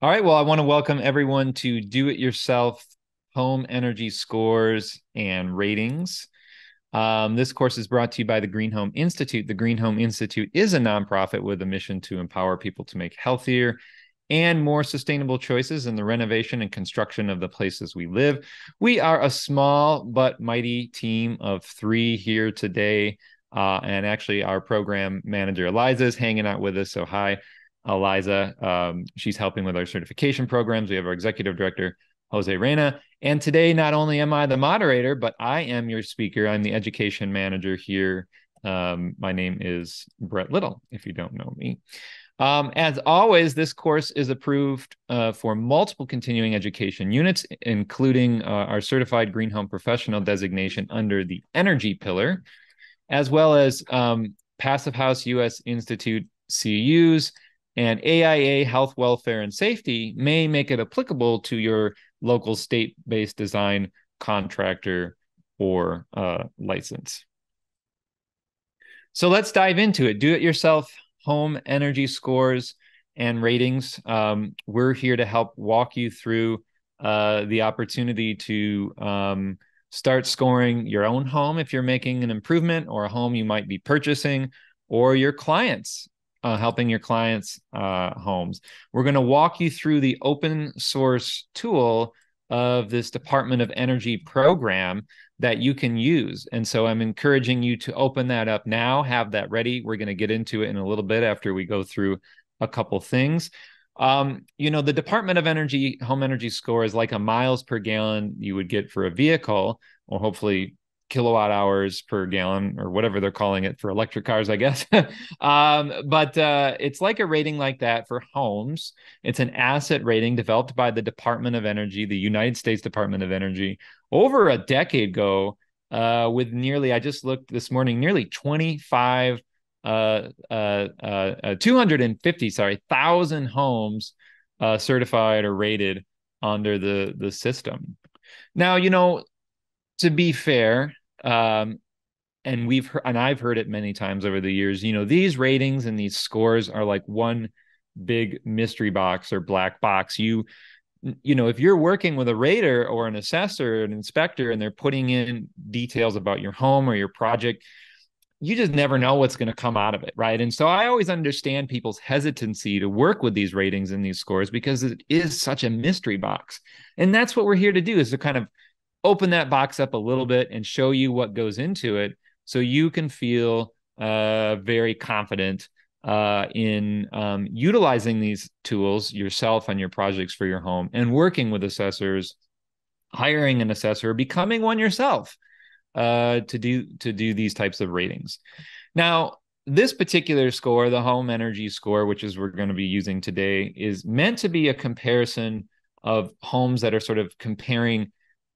All right. Well, I want to welcome everyone to Do It Yourself Home Energy Scores and Ratings. This course is brought to you by the Green Home Institute. The Green Home Institute is a nonprofit with a mission to empower people to make healthier and more sustainable choices in the renovation and construction of the places we live. We are a small but mighty team of three here today. And actually, our program manager, Eliza, is hanging out with us. So, hi, Eliza. She's helping with our certification programs. We have our executive director, Jose Reyna. And today, not only am I the moderator, but I am your speaker. I'm the education manager here. My name is Brett Little, if you don't know me. As always, this course is approved for multiple continuing education units, including our certified green home professional designation under the energy pillar, as well as Passive House US Institute CUs and AIA Health, Welfare, and Safety may make it applicable to your local state-based design contractor or license. So let's dive into it. Do-it-yourself home energy scores and ratings. We're here to help walk you through the opportunity to start scoring your own home if you're making an improvement, or a home you might be purchasing, or your clients, helping your clients' homes. We're going to walk you through the open source tool of this Department of Energy program that you can use. And so I'm encouraging you to open that up now, have that ready. We're going to get into it in a little bit after we go through a couple things. The Department of Energy home energy score is like a miles per gallon you would get for a vehicle, or hopefully kilowatt hours per gallon, or whatever they're calling it for electric cars, I guess. But it's like a rating like that for homes. It's an asset rating developed by the Department of Energy, the United States Department of Energy, over a decade ago, with nearly, I just looked this morning, nearly 250,000 homes certified or rated under the system. Now, to be fair, and I've heard it many times over the years, these ratings and these scores are like one big mystery box or black box. If you're working with a rater or an assessor or an inspector, and they're putting in details about your home or your project, you just never know what's going to come out of it, right? And so I always understand people's hesitancy to work with these ratings and these scores, because it is such a mystery box. And that's what we're here to do, is to kind of open that box up a little bit and show you what goes into it, so you can feel very confident in utilizing these tools yourself on your projects for your home, and working with assessors, hiring an assessor, becoming one yourself to do these types of ratings. Now, this particular score, the home energy score, which is we're going to be using today, is meant to be a comparison of homes that are sort of comparing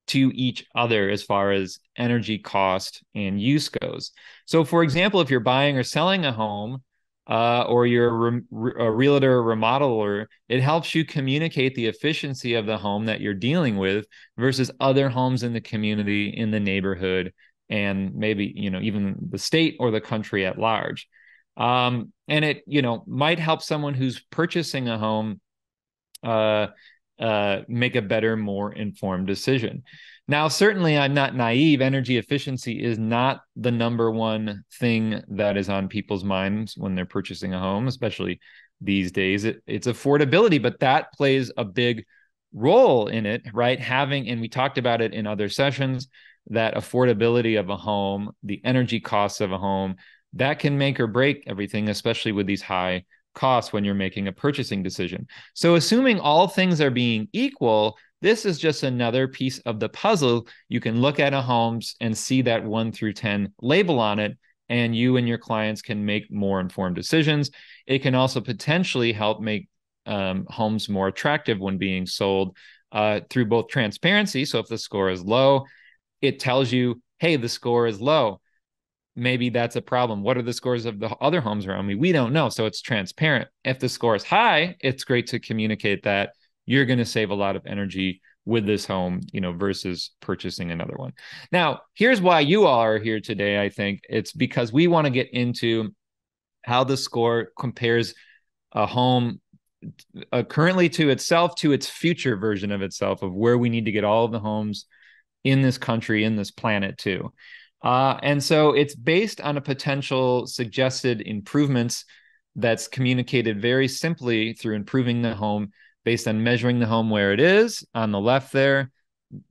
to each other as far as energy cost and use goes. So, for example, if you're buying or selling a home, or you're a realtor or remodeler, it helps you communicate the efficiency of the home that you're dealing with versus other homes in the community, in the neighborhood, and maybe, even the state or the country at large. And it, might help someone who's purchasing a home make a better, more informed decision. Now, certainly, I'm not naive. Energy efficiency is not the number one thing that is on people's minds when they're purchasing a home, especially these days. It's affordability, but that plays a big role in it, right? And we talked about it in other sessions, that affordability of a home, the energy costs of a home, that can make or break everything, especially with these high costs when you're making a purchasing decision. So, assuming all things are being equal, this is just another piece of the puzzle. You can look at a homes and see that 1 through 10 label on it, and you and your clients can make more informed decisions. It can also potentially help make homes more attractive when being sold through both transparency. So if the score is low, it tells you, hey, the score is low. Maybe that's a problem. What are the scores of the other homes around me? We don't know. So it's transparent. If the score is high, it's great to communicate that you're going to save a lot of energy with this home, versus purchasing another one. Now, here's why you all are here today. I think it's because we want to get into how the score compares a home currently to itself to its future version of itself, of where we need to get all of the homes in this country, in this planet too. And so it's based on a potential suggested improvements that's communicated very simply through improving the home based on measuring the home where it is on the left there,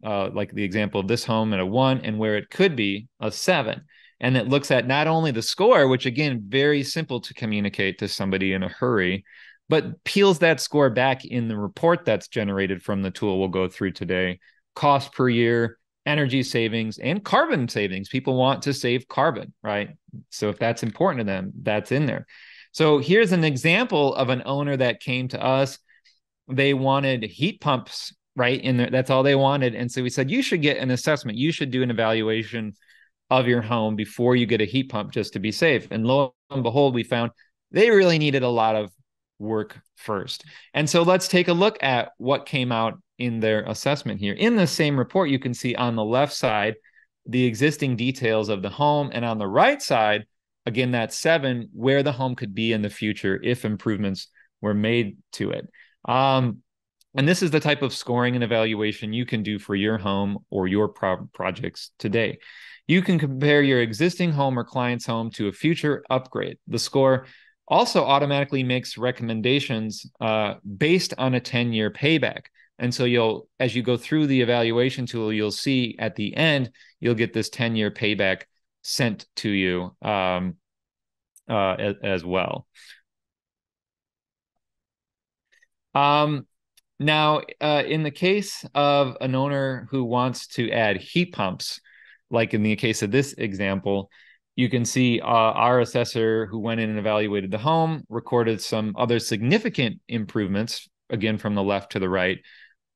like the example of this home at a 1, and where it could be a 7. And it looks at not only the score, which again, very simple to communicate to somebody in a hurry, but peels that score back in the report that's generated from the tool we'll go through today. Cost per year, energy savings, and carbon savings. People want to save carbon, right? So if that's important to them, that's in there. So here's an example of an owner that came to us. They wanted heat pumps, right? In there, that's all they wanted. And so we said, you should get an assessment. You should do an evaluation of your home before you get a heat pump, just to be safe. And lo and behold, we found they really needed a lot of work first. And so let's take a look at what came out in their assessment here. In the same report, you can see on the left side the existing details of the home, and on the right side, again, that 7, where the home could be in the future if improvements were made to it. And this is the type of scoring and evaluation you can do for your home or your projects today. You can compare your existing home or client's home to a future upgrade. The score also automatically makes recommendations based on a 10-year payback. And so as you go through the evaluation tool, you'll see at the end, you'll get this 10-year payback sent to you as well. Now, in the case of an owner who wants to add heat pumps, like in the case of this example, you can see our assessor who went in and evaluated the home recorded some other significant improvements, again, from the left to the right,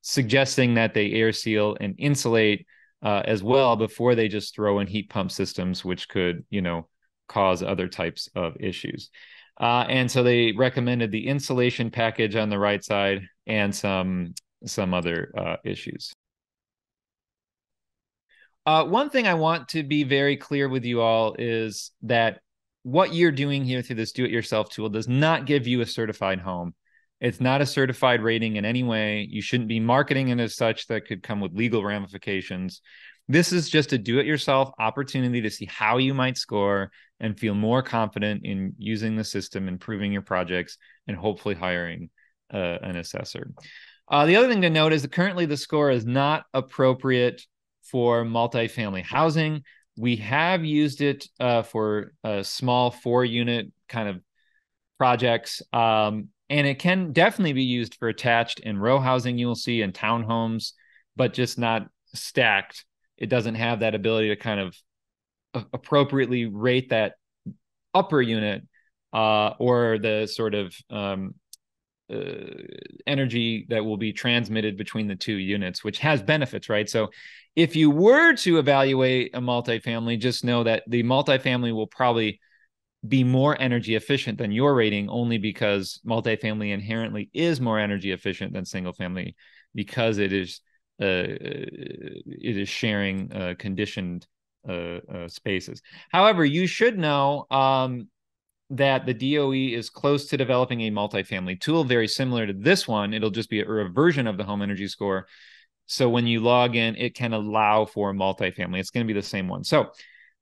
suggesting that they air seal and insulate as well before they just throw in heat pump systems, which could, cause other types of issues. And so they recommended the insulation package on the right side and some other issues. One thing I want to be very clear with you all is that what you're doing here through this do-it-yourself tool does not give you a certified home. It's not a certified rating in any way. You shouldn't be marketing it as such. That could come with legal ramifications. This is just a do-it-yourself opportunity to see how you might score and feel more confident in using the system, improving your projects, and hopefully hiring an assessor. The other thing to note is that currently the score is not appropriate for multifamily housing. We have used it for small 4-unit kind of projects, and it can definitely be used for attached and row housing, you'll see, in townhomes, but just not stacked. It doesn't have that ability to kind of appropriately rate that upper unit or the sort of energy that will be transmitted between the two units, which has benefits, right? So if you were to evaluate a multifamily, just know that the multifamily will probably be more energy efficient than your rating, only because multifamily inherently is more energy efficient than single family, because it is sharing conditioned spaces. However, you should know that the DOE is close to developing a multifamily tool very similar to this one. It'll just be a version of the home energy score. So when you log in, it can allow for multifamily. It's going to be the same one. So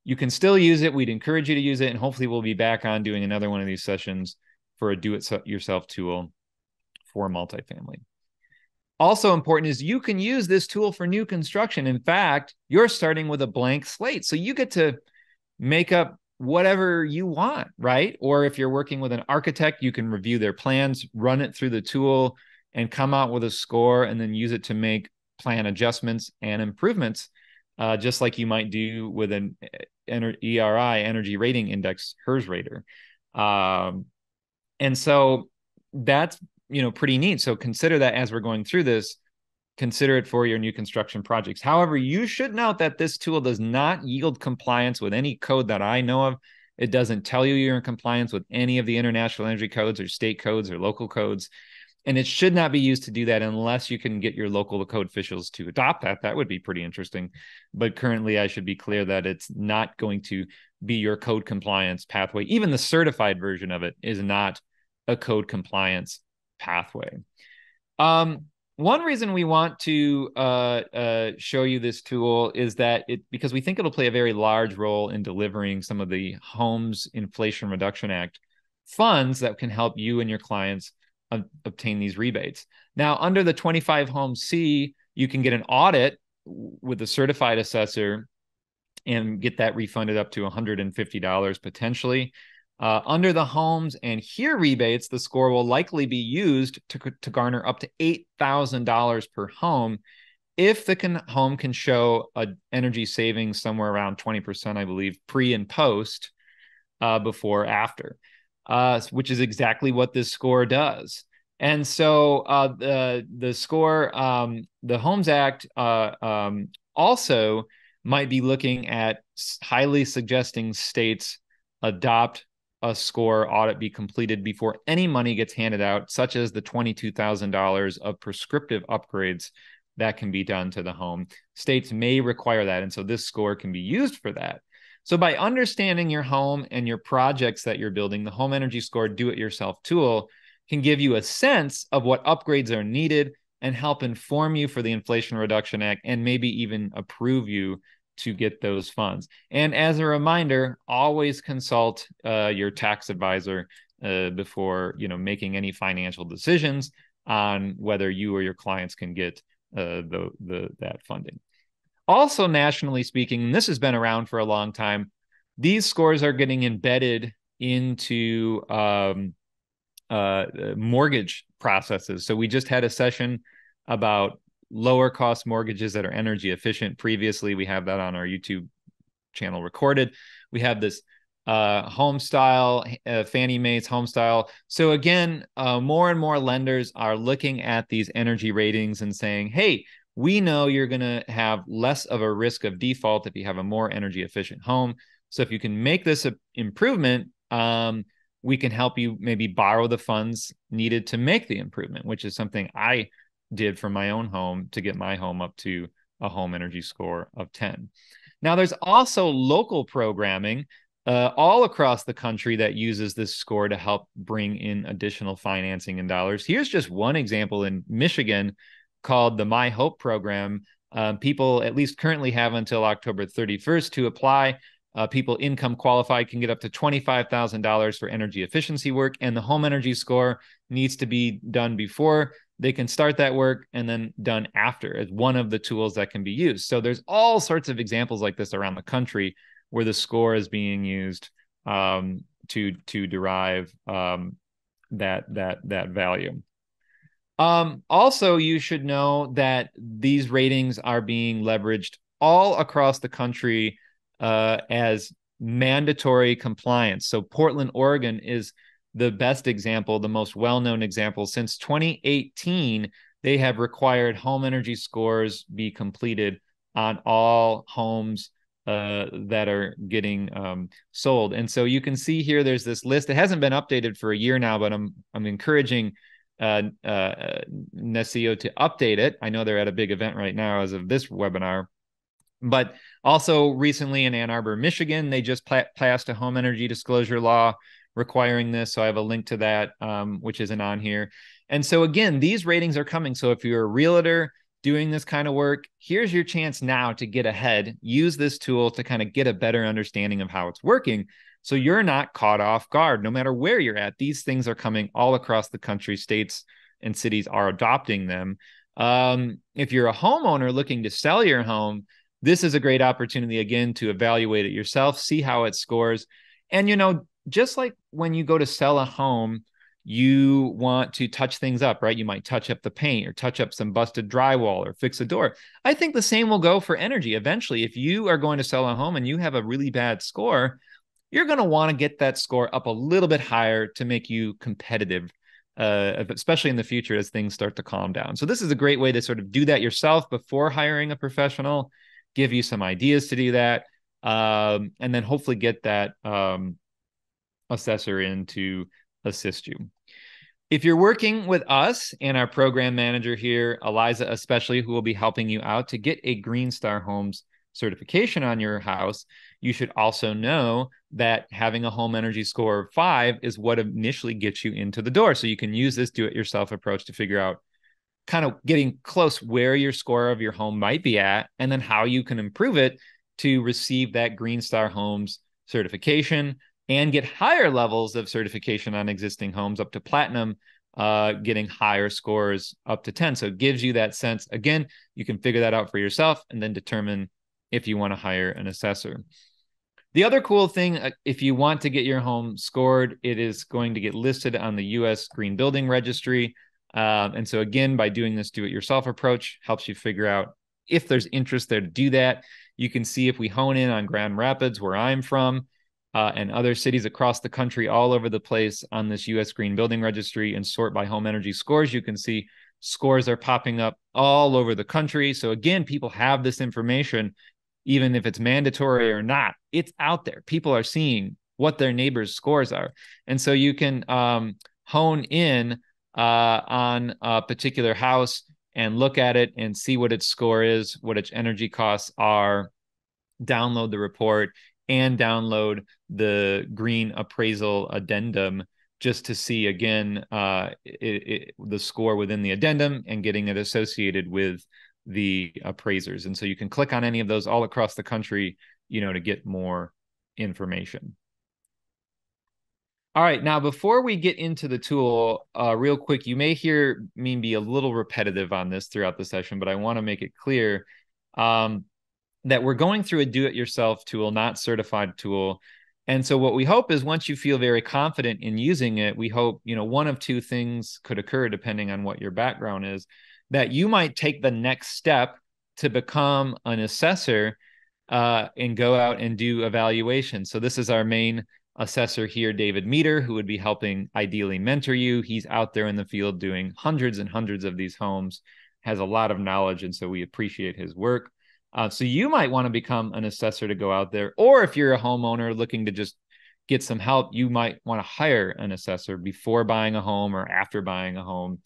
you can still use it. We'd encourage you to use it. And hopefully we'll be back on doing another one of these sessions for a do-it-yourself tool for multifamily. Also important is you can use this tool for new construction. In fact, you're starting with a blank slate. So you get to make up whatever you want, right? Or if you're working with an architect, you can review their plans, run it through the tool, and come out with a score, and then use it to make plan adjustments and improvements, just like you might do with an ERI, Energy Rating Index, HERS rater. And so that's, pretty neat. So consider that as we're going through this. Consider it for your new construction projects. However, you should note that this tool does not yield compliance with any code that I know of. It doesn't tell you you're in compliance with any of the international energy codes or state codes or local codes. And it should not be used to do that unless you can get your local code officials to adopt that. That would be pretty interesting. But currently, I should be clear that it's not going to be your code compliance pathway. Even the certified version of it is not a code compliance pathway. One reason we want to show you this tool is that because we think it'll play a very large role in delivering some of the Homes Inflation Reduction Act funds that can help you and your clients obtain these rebates. Now, under the 25 Home C, you can get an audit with a certified assessor and get that refunded up to $150 potentially. Under the Homes and HERE rebates, the score will likely be used to garner up to $8,000 per home if the home can show an energy savings somewhere around 20%, I believe, pre and post, before after, which is exactly what this score does. And so the score, the Homes Act also might be looking at highly suggesting states adopt a score audit be completed before any money gets handed out, such as the $22,000 of prescriptive upgrades that can be done to the home. States may require that, and so this score can be used for that. So by understanding your home and your projects that you're building, the Home Energy Score Do-It-Yourself tool can give you a sense of what upgrades are needed and help inform you for the Inflation Reduction Act and maybe even approve you to get those funds. And as a reminder, always consult your tax advisor before making any financial decisions on whether you or your clients can get that funding. Also, nationally speaking, and this has been around for a long time, these scores are getting embedded into mortgage processes. So we just had a session about lower cost mortgages that are energy efficient. Previously, we have that on our YouTube channel recorded. We have this home style, Fannie Mae's home style. So again, more and more lenders are looking at these energy ratings and saying, hey, we know you're going to have less of a risk of default if you have a more energy efficient home. So if you can make this an improvement, we can help you maybe borrow the funds needed to make the improvement, which is something I did for my own home to get my home up to a home energy score of 10. Now, there's also local programming all across the country that uses this score to help bring in additional financing and dollars. Here's just one example in Michigan called the My Hope program. People at least currently have until October 31st to apply. People income qualified can get up to $25,000 for energy efficiency work, and the home energy score needs to be done before they can start that work and then done after as one of the tools that can be used. So there's all sorts of examples like this around the country where the score is being used to derive that value. Also, you should know that these ratings are being leveraged all across the country as mandatory compliance. So Portland, Oregon is the best example, the most well-known example. Since 2018, they have required home energy scores be completed on all homes that are getting sold. And so you can see here, there's this list. It hasn't been updated for a year now, but I'm encouraging Neseo to update it. I know they're at a big event right now as of this webinar. But also recently in Ann Arbor, Michigan, they just passed a home energy disclosure law requiring this. So I have a link to that, which isn't on here. And so again, these ratings are coming. So if you're a realtor doing this kind of work, here's your chance now to get ahead. Use this tool to kind of get a better understanding of how it's working, so you're not caught off guard. No matter where you're at, these things are coming all across the country. States and cities are adopting them. If you're a homeowner looking to sell your home, this is a great opportunity, again, to evaluate it yourself, see how it scores. And, just like when you go to sell a home, you want to touch things up, right? You might touch up the paint or touch up some busted drywall or fix a door. I think the same will go for energy. Eventually, if you are going to sell a home and you have a really bad score, you're going to want to get that score up a little bit higher to make you competitive, especially in the future as things start to calm down. So this is a great way to sort of do that yourself before hiring a professional, give you some ideas to do that, and then hopefully get that assessor in to assist you. If you're working with us and our program manager here, Eliza especially, who will be helping you out to get a GreenStar Homes certification on your house, you should also know that having a home energy score of 5 is what initially gets you into the door. So you can use this do-it-yourself approach to figure out kind of getting close where your score of your home might be at, and then how you can improve it to receive that GreenStar Homes certification and get higher levels of certification on existing homes up to platinum, getting higher scores up to 10. So it gives you that sense. Again, you can figure that out for yourself and then determine if you want to hire an assessor. The other cool thing, if you want to get your home scored, it is going to get listed on the US Green Building Registry. And so again, by doing this do-it-yourself approach, helps you figure out if there's interest there to do that. You can see if we hone in on Grand Rapids, where I'm from, and other cities across the country, all over the place on this US Green Building Registry, and sort by home energy scores, you can see scores are popping up all over the country. So again, people have this information, even if it's mandatory or not, it's out there. People are seeing what their neighbors' scores are. And so you can hone in on a particular house and look at it and see what its score is, what its energy costs are, download the report, and download the green appraisal addendum just to see, again, the score within the addendum and getting it associated with the appraisers. And so you can click on any of those all across the country, to get more information. All right, now before we get into the tool, real quick, you may hear me be a little repetitive on this throughout the session, but I want to make it clear that we're going through a do-it-yourself tool, not certified tool. And so what we hope is, once you feel very confident in using it, we hope, one of two things could occur depending on what your background is, that you might take the next step to become an assessor and go out and do evaluation. So this is our main assessor here, David Meter, who would be helping ideally mentor you. He's out there in the field doing hundreds and hundreds of these homes, has a lot of knowledge, and so we appreciate his work. So you might want to become an assessor to go out there, or if you're a homeowner looking to just get some help, you might want to hire an assessor before buying a home or after buying a home.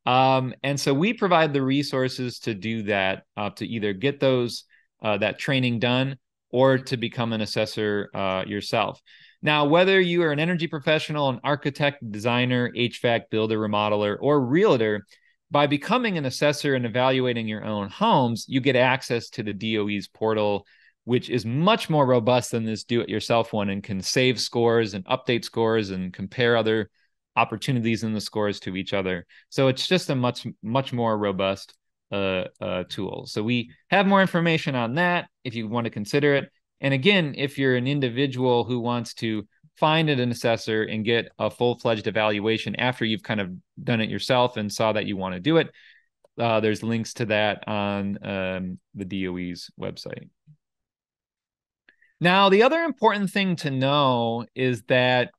And so we provide the resources to do that, to either get that training done or to become an assessor yourself. Now, whether you are an energy professional, an architect, designer, HVAC builder, remodeler, or realtor, by becoming an assessor and evaluating your own homes, you get access to the DOE's portal, which is much more robust than this do-it-yourself one, and can save scores and update scores and compare other opportunities in the scores to each other. So it's just a much more robust tool. So we have more information on that if you want to consider it. And again, if you're an individual who wants to find an assessor and get a full-fledged evaluation after you've kind of done it yourself and saw that you want to do it, there's links to that on the DOE's website. Now, the other important thing to know is that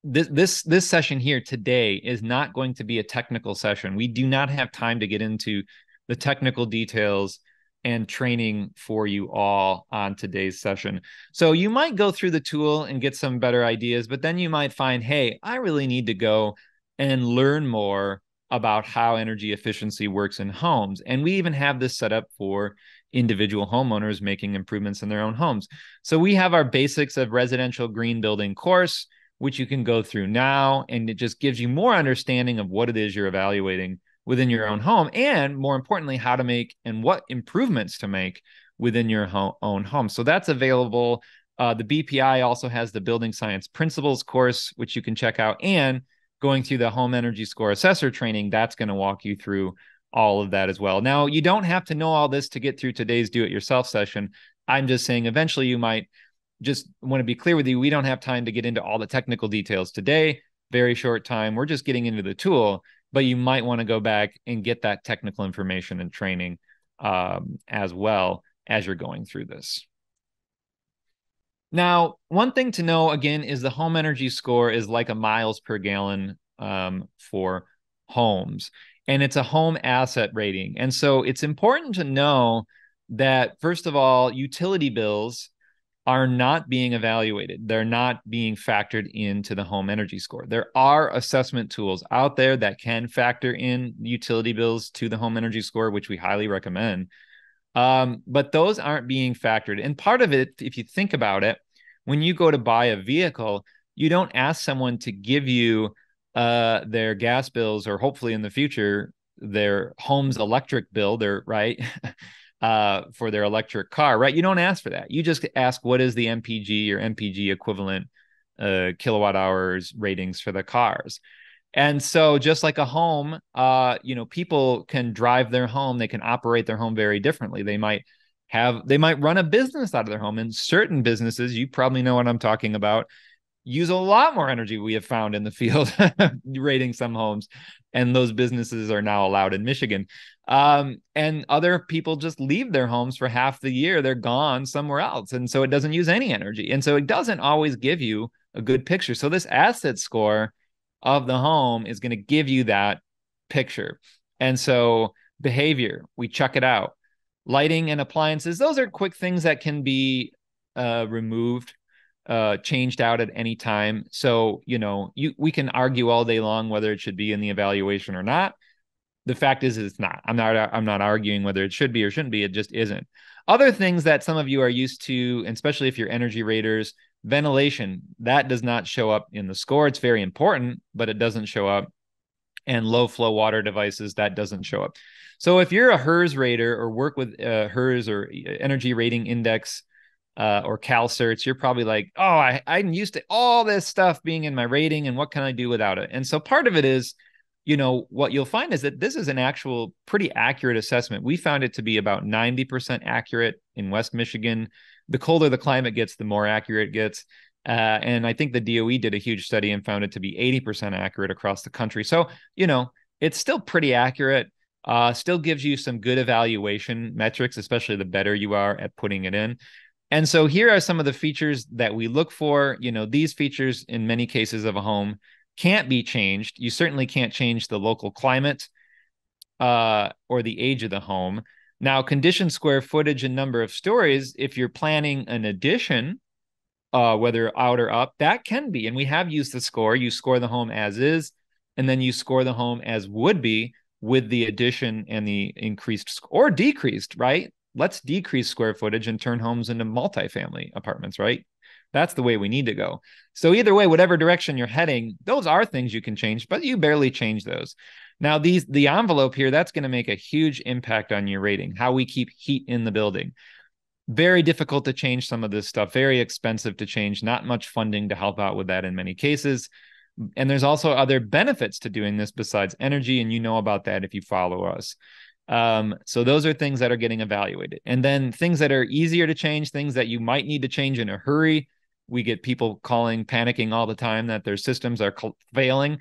this session here today is not going to be a technical session. We do not have time to get into the technical details and training for you all on today's session. So you might go through the tool and get some better ideas, but then you might find, hey, I really need to go and learn more about how energy efficiency works in homes. And we even have this set up for individual homeowners making improvements in their own homes. So we have our Basics of Residential Green Building course, which you can go through now, and it just gives you more understanding of what it is you're evaluating within your own home, and more importantly, how to make and what improvements to make within your own home. So that's available. The BPI also has the Building Science Principles course, which you can check out, and going through the Home Energy Score Assessor training, that's going to walk you through all of that as well. Now, you don't have to know all this to get through today's do-it-yourself session. I'm just saying eventually you might just want to be clear with you. We don't have time to get into all the technical details today. Very short time. We're just getting into the tool, but you might want to go back and get that technical information and training as well as you're going through this. Now, one thing to know, again, is the home energy score is like a miles per gallon for homes, and it's a home asset rating. And so it's important to know that, first of all, utility bills are not being evaluated. They're not being factored into the home energy score. There are assessment tools out there that can factor in utility bills to the home energy score, which we highly recommend. But those aren't being factored. And part of it, if you think about it, when you go to buy a vehicle, you don't ask someone to give you their gas bills, or hopefully in the future, their home's electric bill, right? For their electric car, right? You don't ask for that. You just ask, what is the MPG or MPG equivalent kilowatt hours ratings for the cars? And so just like a home, people can drive their home, they can operate their home very differently. They might run a business out of their home. And certain businesses, you probably know what I'm talking about, use a lot more energy, we have found in the field rating some homes, and those businesses are now allowed in Michigan. And other people just leave their homes for half the year. They're gone somewhere else. And so it doesn't use any energy. And so it doesn't always give you a good picture. So this asset score of the home is going to give you that picture. And so behavior, we check it out. Lighting and appliances, those are quick things that can be removed, changed out at any time. So, we can argue all day long whether it should be in the evaluation or not. The fact is it's not. I'm not arguing whether it should be or shouldn't be. It just isn't. Other things that some of you are used to, and especially if you're energy raters, ventilation, that does not show up in the score. It's very important, but it doesn't show up. And low flow water devices, that doesn't show up. So if you're a HERS rater or work with HERS or energy rating index or CalCerts, you're probably like, oh, I'm used to all this stuff being in my rating, and what can I do without it? And so part of it is, what you'll find is that this is an actual pretty accurate assessment. We found it to be about 90% accurate in West Michigan. The colder the climate gets, the more accurate it gets. And I think the DOE did a huge study and found it to be 80% accurate across the country. So, it's still pretty accurate, still gives you some good evaluation metrics, especially the better you are at putting it in. And so here are some of the features that we look for. These features in many cases of a home can't be changed. You certainly can't change the local climate or the age of the home. Now, condition, square footage, and number of stories, if you're planning an addition, whether out or up, that can be. And we have used the score. You score the home as is, and then you score the home as would be with the addition and the increased or decreased, right? Let's decrease square footage and turn homes into multifamily apartments, right? That's the way we need to go. So either way, whatever direction you're heading, those are things you can change, but you barely change those. Now, the envelope here, that's going to make a huge impact on your rating, how we keep heat in the building. Very difficult to change some of this stuff, very expensive to change, not much funding to help out with that in many cases. And there's also other benefits to doing this besides energy, and you know about that if you follow us. So those are things that are getting evaluated. And then things that are easier to change, things that you might need to change in a hurry. We get people calling, panicking all the time that their systems are failing.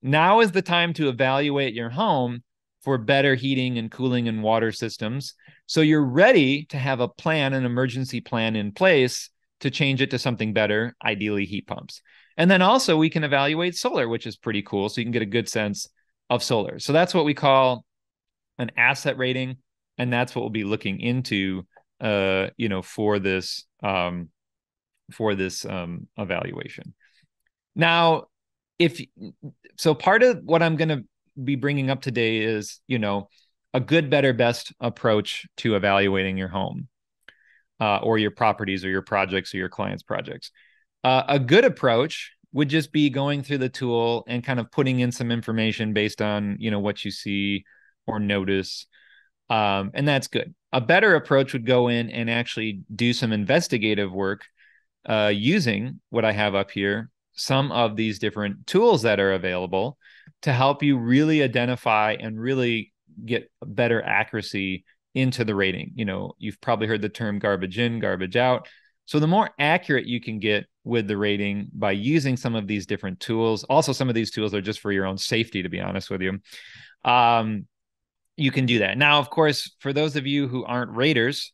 Now is the time to evaluate your home for better heating and cooling and water systems. So you're ready to have a plan, an emergency plan in place to change it to something better, ideally heat pumps. And then also we can evaluate solar, which is pretty cool. So you can get a good sense of solar. So that's what we call an asset rating. And that's what we'll be looking into, for this evaluation. Now, part of what I'm going to be bringing up today is, a good, better, best approach to evaluating your home or your properties or your projects or your clients' projects. A good approach would just be going through the tool and kind of putting in some information based on, what you see or notice. And that's good. A better approach would go in and actually do some investigative work using what I have up here, some of these different tools that are available to help you really identify and really get better accuracy into the rating. You've probably heard the term garbage in, garbage out. So the more accurate you can get with the rating by using some of these different tools, also some of these tools are just for your own safety, to be honest with you, you can do that. Now, of course, for those of you who aren't raters,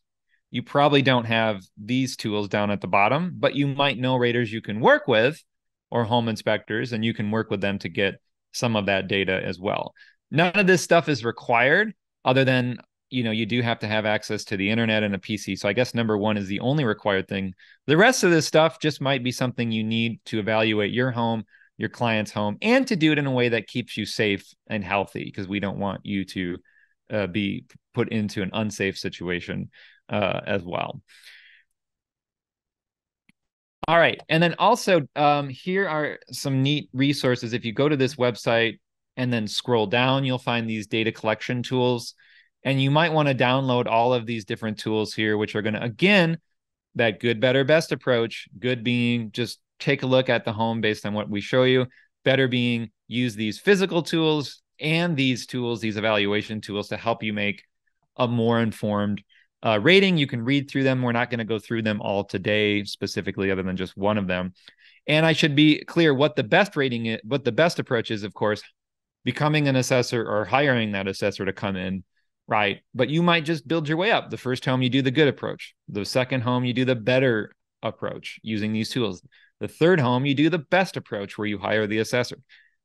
you probably don't have these tools down at the bottom, but you might know raters you can work with or home inspectors, and you can work with them to get some of that data as well. None of this stuff is required other than, you do have to have access to the internet and a PC. So I guess number one is the only required thing. The rest of this stuff just might be something you need to evaluate your home, your client's home, and to do it in a way that keeps you safe and healthy, because we don't want you to be put into an unsafe situation as well. All right. And then also, here are some neat resources. If you go to this website and then scroll down, you'll find these data collection tools. And you might want to download all of these different tools here, which are going to, again, that good, better, best approach. Good being just take a look at the home based on what we show you. Better being use these physical tools and these tools, these evaluation tools, to help you make a more informed rating. You can read through them. We're not going to go through them all today specifically, other than just one of them. And I should be clear what the best rating is, what the best approach is, of course, becoming an assessor or hiring that assessor to come in, right? But you might just build your way up. The first home, you do the good approach. The second home, you do the better approach using these tools. The third home, you do the best approach where you hire the assessor.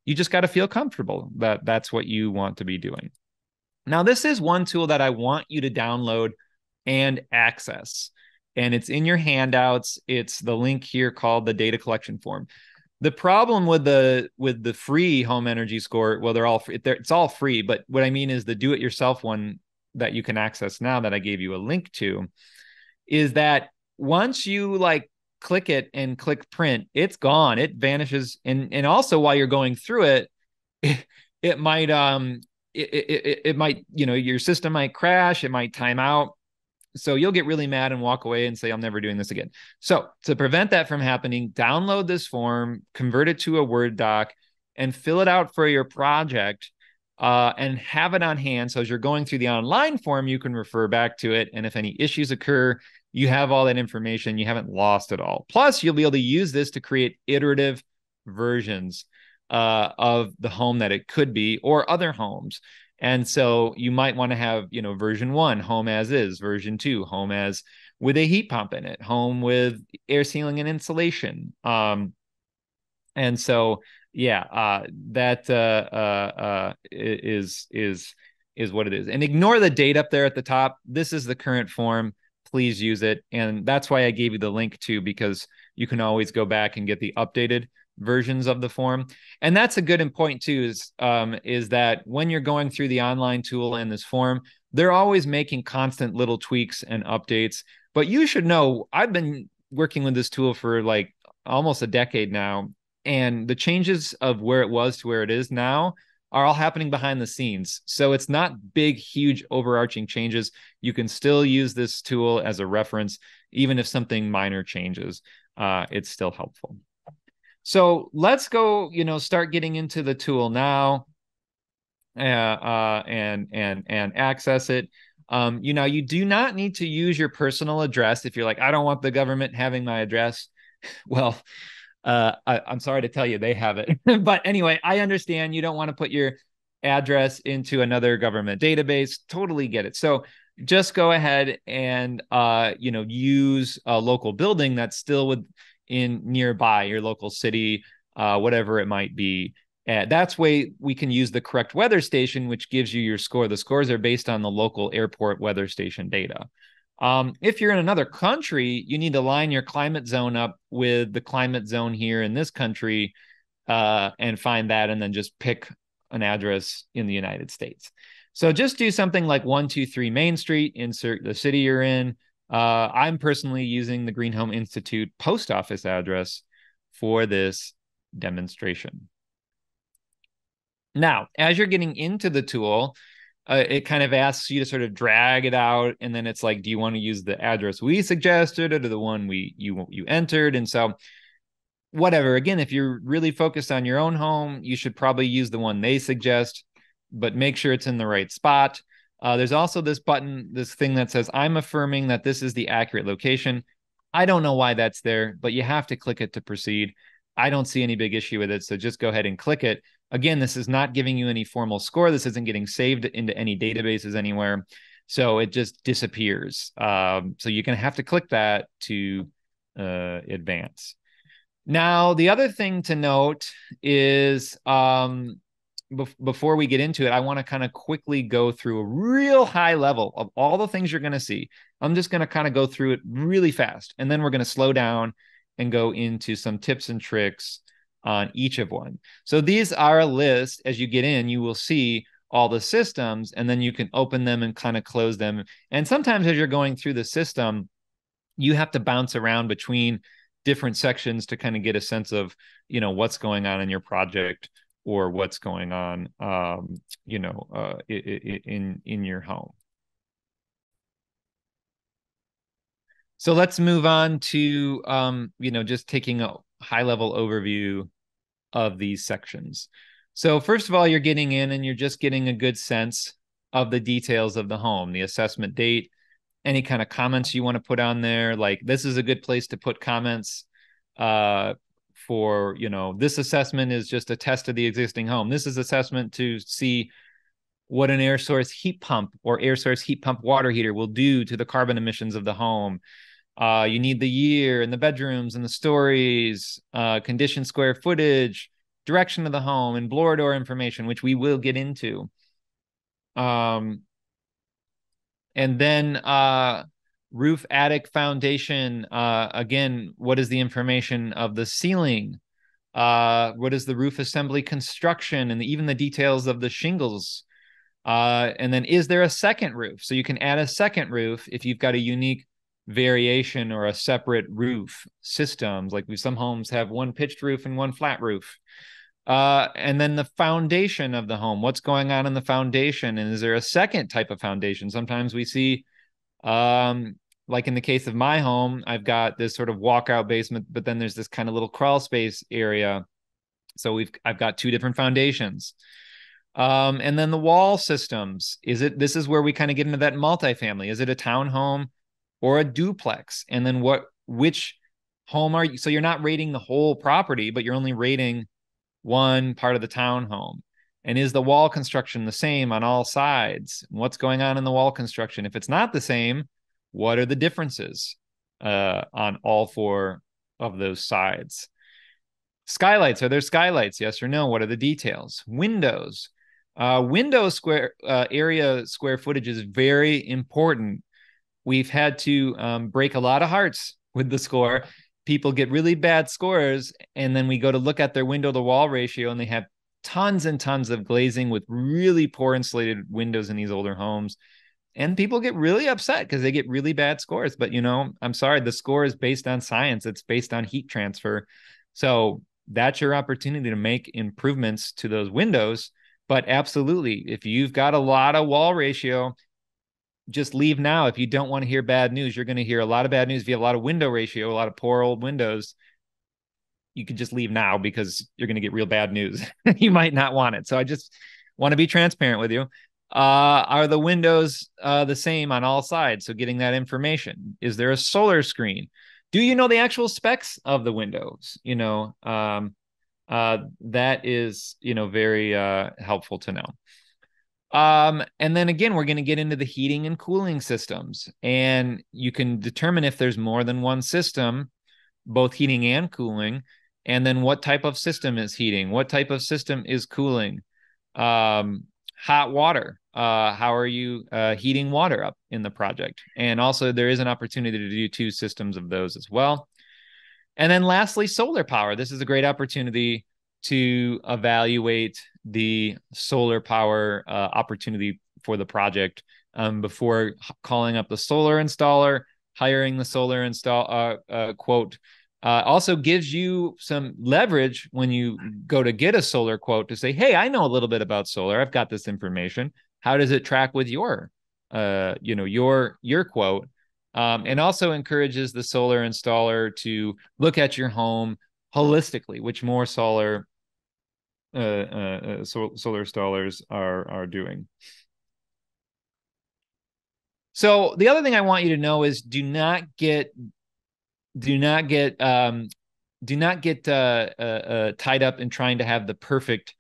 You just got to feel comfortable that that's what you want to be doing. Now, this is one tool that I want you to download and access. And it's in your handouts. It's the link here called the data collection form. The problem with the free home energy score, well, it's all free, but what I mean is the do-it-yourself one that you can access now that I gave you a link to, is that once you like click it and click print, it's gone. It vanishes. And also while you're going through it, it might it might, your system might crash, it might time out. So you'll get really mad and walk away and say, I'm never doing this again. So to prevent that from happening, download this form, convert it to a Word doc, and fill it out for your project, and have it on hand. So as you're going through the online form, you can refer back to it. And if any issues occur, you have all that information. You haven't lost it all. Plus, you'll be able to use this to create iterative versions of the home that it could be, or other homes. And so you might want to have, version 1, home as is, version 2, home as with a heat pump in it, home with air sealing and insulation. And so, yeah, that is what it is. And ignore the date up there at the top. This is the current form. Please use it. And that's why I gave you the link too, because you can always go back and get the updated versions of the form. And that's a good point too, is that when you're going through the online tool and this form, they're always making constant little tweaks and updates. But you should know, I've been working with this tool for like almost a decade now, and the changes of where it was to where it is now are all happening behind the scenes. So it's not big, huge, overarching changes. You can still use this tool as a reference, even if something minor changes. It's still helpful. So let's go, start getting into the tool now, and access it. You do not need to use your personal address if you're like, I don't want the government having my address. Well, I'm sorry to tell you, they have it. But anyway, I understand you don't want to put your address into another government database. Totally get it. So just go ahead and use a local building that's still in nearby your local city, whatever it might be. That's way we can use the correct weather station, which gives you your score. The scores are based on the local airport weather station data. If you're in another country, you need to line your climate zone up with the climate zone here in this country, and find that, and then just pick an address in the United States. So just do something like 123 Main Street, insert the city you're in. I'm personally using the Green Home Institute post office address for this demonstration. Now, as you're getting into the tool, it kind of asks you to sort of drag it out, and then it's like, do you want to use the address we suggested or the one you entered? And so whatever, again, if you're really focused on your own home, you should probably use the one they suggest, but make sure it's in the right spot. There's also this button, this thing that says, I'm affirming that this is the accurate location. I don't know why that's there, but you have to click it to proceed. I don't see any big issue with it, so just go ahead and click it. Again, this is not giving you any formal score. This isn't getting saved into any databases anywhere, so it just disappears. So you're going to have to click that to advance. Now, the other thing to note is before we get into it, I want to kind of quickly go through a real high level of all the things you're going to see. I'm just going to kind of go through it really fast, and then we're going to slow down and go into some tips and tricks on each of one. So these are a list. As you get in, you will see all the systems, and then you can open them and kind of close them. And sometimes as you're going through the system, you have to bounce around between different sections to kind of get a sense of, what's going on in your project or what's going on, in your home. So let's move on to, just taking a high level overview of these sections. So first of all, you're getting in and you're just getting a good sense of the details of the home, the assessment date, any kind of comments you want to put on there. Like, this is a good place to put comments for, this assessment is just a test of the existing home. This is assessment to see what an air source heat pump or air source heat pump water heater will do to the carbon emissions of the home. You need the year and the bedrooms and the stories, condition, square footage, direction of the home, and blower door information, which we will get into. And then roof, attic, foundation. Again, what is the information of the ceiling? What is the roof assembly construction, and even the details of the shingles? And then, is there a second roof? So you can add a second roof if you've got a unique variation or a separate roof systems. Like, some homes have one pitched roof and one flat roof. And then the foundation of the home, what's going on in the foundation? And is there a second type of foundation? Sometimes we see, like in the case of my home, I've got this sort of walkout basement, but then there's this kind of little crawl space area. So I've got two different foundations. And then the wall systems, this is where we kind of get into that multifamily. Is it a townhome or a duplex? And then which home are you? So you're not rating the whole property, but you're only rating one part of the townhome. And is the wall construction the same on all sides? What's going on in the wall construction? If it's not the same, what are the differences on all four of those sides? Skylights, are there skylights? Yes or no? What are the details? Windows. Window area square footage is very important. We've had to break a lot of hearts with the score. People get really bad scores, and then we go to look at their window to wall ratio, and they have tons and tons of glazing with really poor insulated windows in these older homes. And people get really upset because they get really bad scores. But, I'm sorry, the score is based on science. It's based on heat transfer. So that's your opportunity to make improvements to those windows. But absolutely, if you've got a lot of wall ratio, just leave now. If you don't want to hear bad news, you're going to hear a lot of bad news. If you have a lot of window ratio, a lot of poor old windows, you could just leave now because you're going to get real bad news. You might not want it. So I just want to be transparent with you. Are the windows the same on all sides? So getting that information. Is there a solar screen? Do you know the actual specs of the windows? That is, very helpful to know. And then again, we're going to get into the heating and cooling systems, and you can determine if there's more than one system, both heating and cooling, and then what type of system is heating, what type of system is cooling. Hot water. How are you heating water up in the project? And also, there is an opportunity to do two systems of those as well. And then lastly, solar power. This is a great opportunity to evaluate the solar power opportunity for the project before calling up the solar installer, hiring the solar install quote. Also gives you some leverage when you go to get a solar quote to say, hey, I know a little bit about solar. I've got this information. How does it track with your quote? And also encourages the solar installer to look at your home holistically, which more solar installers are doing. So the other thing I want you to know is do not get tied up in trying to have the perfect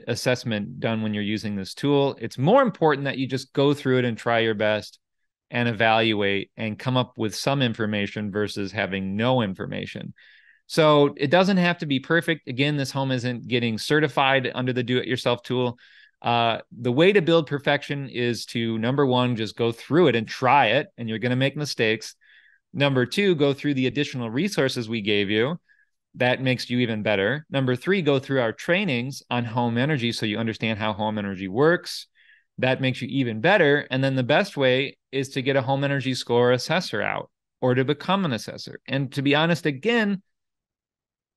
assessment done when you're using this tool. It's more important that you just go through it and try your best and evaluate and come up with some information versus having no information. So it doesn't have to be perfect. Again, this home isn't getting certified under the do-it-yourself tool. The way to build perfection is to, number one, just go through it and try it, and you're going to make mistakes. Number two, go through the additional resources we gave you. That makes you even better. Number three, go through our trainings on home energy so you understand how home energy works. That makes you even better. And then the best way is to get a home energy score assessor out or to become an assessor. And to be honest, again,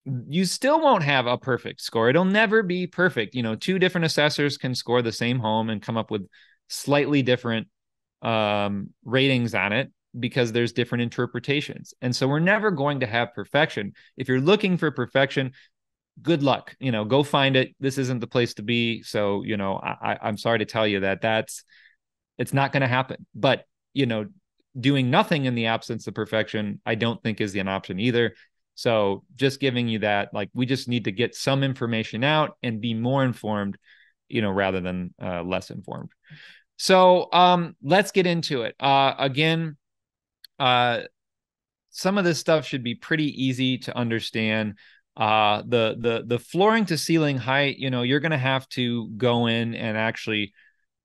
you still won't have a perfect score. It'll never be perfect. You know, two different assessors can score the same home and come up with slightly different ratings on it because there's different interpretations. And so we're never going to have perfection. If you're looking for perfection, good luck. You know, go find it. This isn't the place to be. So, you know, I'm sorry to tell you that it's not going to happen. But, you know, doing nothing in the absence of perfection, I don't think is an option either. So just giving you that, like, we just need to get some information out and be more informed, you know, rather than less informed. So let's get into it. Again, some of this stuff should be pretty easy to understand. The flooring to ceiling height, you know, you're going to have to go in and actually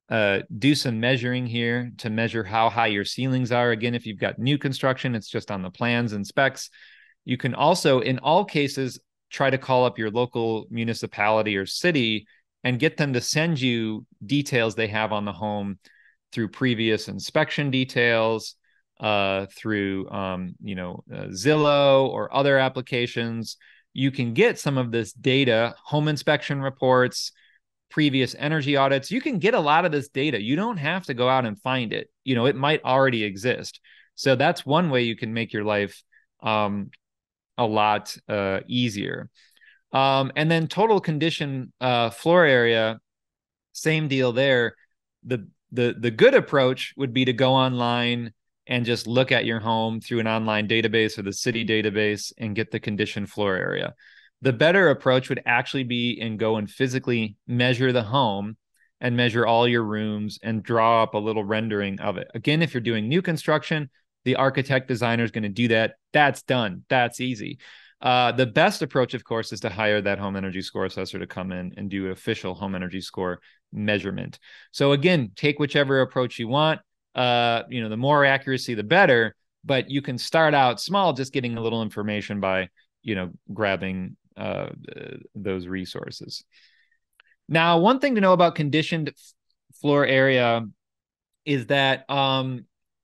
do some measuring here to measure how high your ceilings are. Again, if you've got new construction, it's just on the plans and specs. You can also, in all cases, try to call up your local municipality or city and get them to send you details they have on the home through previous inspection details, through Zillow or other applications. You can get some of this data, home inspection reports, previous energy audits. You can get a lot of this data. You don't have to go out and find it. You know, it might already exist. So that's one way you can make your life a lot easier. And then total condition floor area, same deal there. The good approach would be to go online and just look at your home through an online database or the city database and get the condition floor area. The better approach would actually be and go and physically measure the home and measure all your rooms and draw up a little rendering of it. Again, if you're doing new construction, the architect designer is going to do that. That's done. That's easy. The best approach, of course, is to hire that home energy score assessor to come in and do an official home energy score measurement. So again, take whichever approach you want. The more accuracy, the better, but you can start out small, just getting a little information by, grabbing those resources. Now, one thing to know about conditioned floor area is that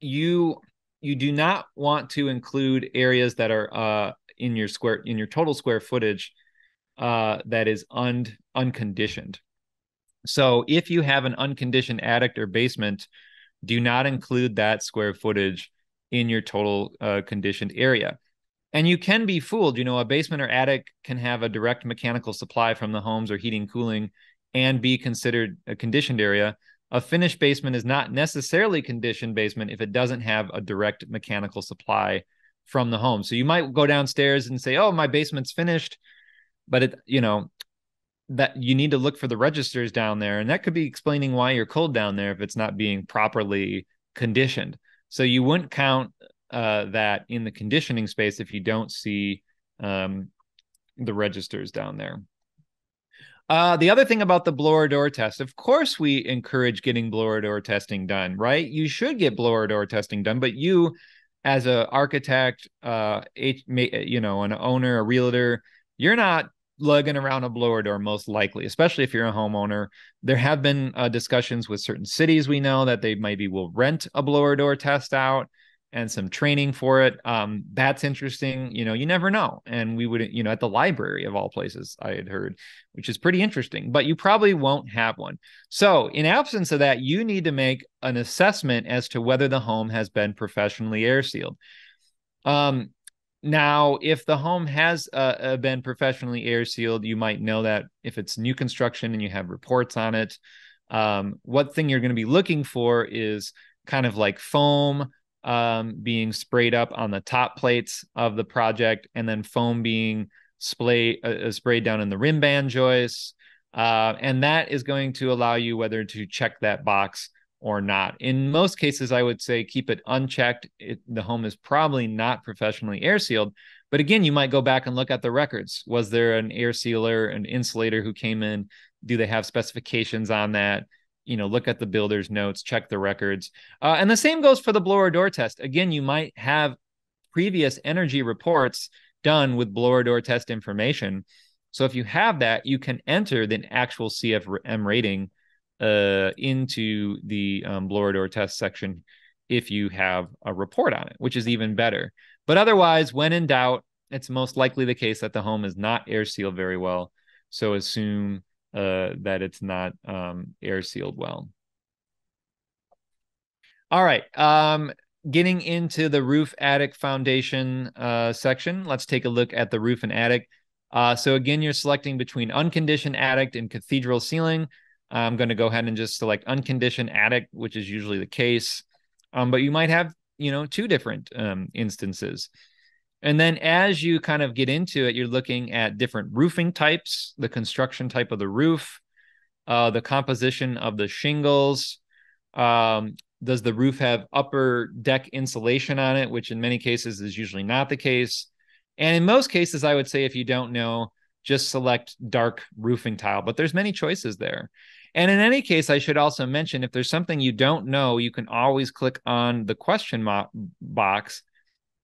you do not want to include areas that are in your total square footage that is unconditioned. So if you have an unconditioned attic or basement, do not include that square footage in your total conditioned area. And you can be fooled. A basement or attic can have a direct mechanical supply from the homes or heating, cooling, and be considered a conditioned area. A finished basement is not necessarily conditioned basement if it doesn't have a direct mechanical supply from the home. So you might go downstairs and say, "Oh, my basement's finished," but that you need to look for the registers down there, and that could be explaining why you're cold down there if it's not being properly conditioned. So you wouldn't count that in the conditioning space if you don't see the registers down there. The other thing about the blower door test, of course, we encourage getting blower door testing done, right? You should get blower door testing done, but you, as an architect, an owner, a realtor, you're not lugging around a blower door, most likely, especially if you're a homeowner. There have been discussions with certain cities we know that they maybe will rent a blower door test out and some training for it. That's interesting. You never know. And we would, at the library of all places, I had heard, which is pretty interesting, but you probably won't have one. So in absence of that, you need to make an assessment as to whether the home has been professionally air sealed. Now, if the home has been professionally air sealed, you might know that if it's new construction and you have reports on it. What thing you're going to be looking for is kind of like foam being sprayed up on the top plates of the project, and then foam being sprayed down in the rim band joists. And that is going to allow you whether to check that box or not. In most cases, I would say keep it unchecked. The home is probably not professionally air sealed. But again, you might go back and look at the records. Was there an air sealer, an insulator who came in? Do they have specifications on that? Look at the builder's notes, check the records. And the same goes for the blower door test. Again, you might have previous energy reports done with blower door test information. So if you have that, you can enter the actual CFM rating into the blower door test section if you have a report on it, which is even better. But otherwise, when in doubt, it's most likely the case that the home is not air sealed very well. So assume that it's not air sealed well. All right. Getting into the roof, attic, foundation section, let's take a look at the roof and attic. So again, you're selecting between unconditioned attic and cathedral ceiling. I'm going to go ahead and just select unconditioned attic, which is usually the case. But you might have, two different instances. And then as you kind of get into it, you're looking at different roofing types, the construction type of the roof, the composition of the shingles. Does the roof have upper deck insulation on it, which in many cases is usually not the case. And in most cases, I would say if you don't know, just select dark roofing tile, but there's many choices there. And in any case, I should also mention, if there's something you don't know, you can always click on the question box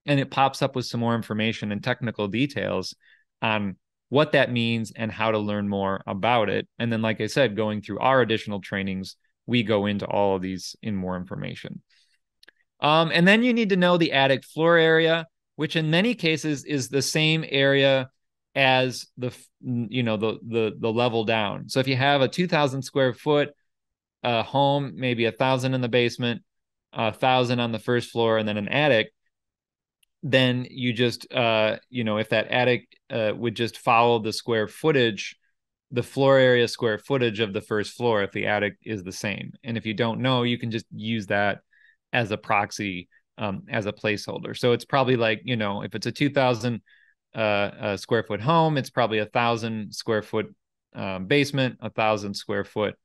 and it pops up with some more information and technical details on what that means and how to learn more about it. And then, like I said, going through our additional trainings, we go into all of these in more information. And then you need to know the attic floor area, which in many cases is the same area as the level down. So if you have a 2,000 square foot home, maybe 1,000 in the basement, 1,000 on the first floor, and then an attic, then you just if that attic would just follow the square footage, the floor area square footage of the first floor, if the attic is the same. And if you don't know, you can just use that as a proxy, as a placeholder. So it's probably like, if it's a 2,000 square foot home, it's probably 1,000 square foot basement, 1,000 square foot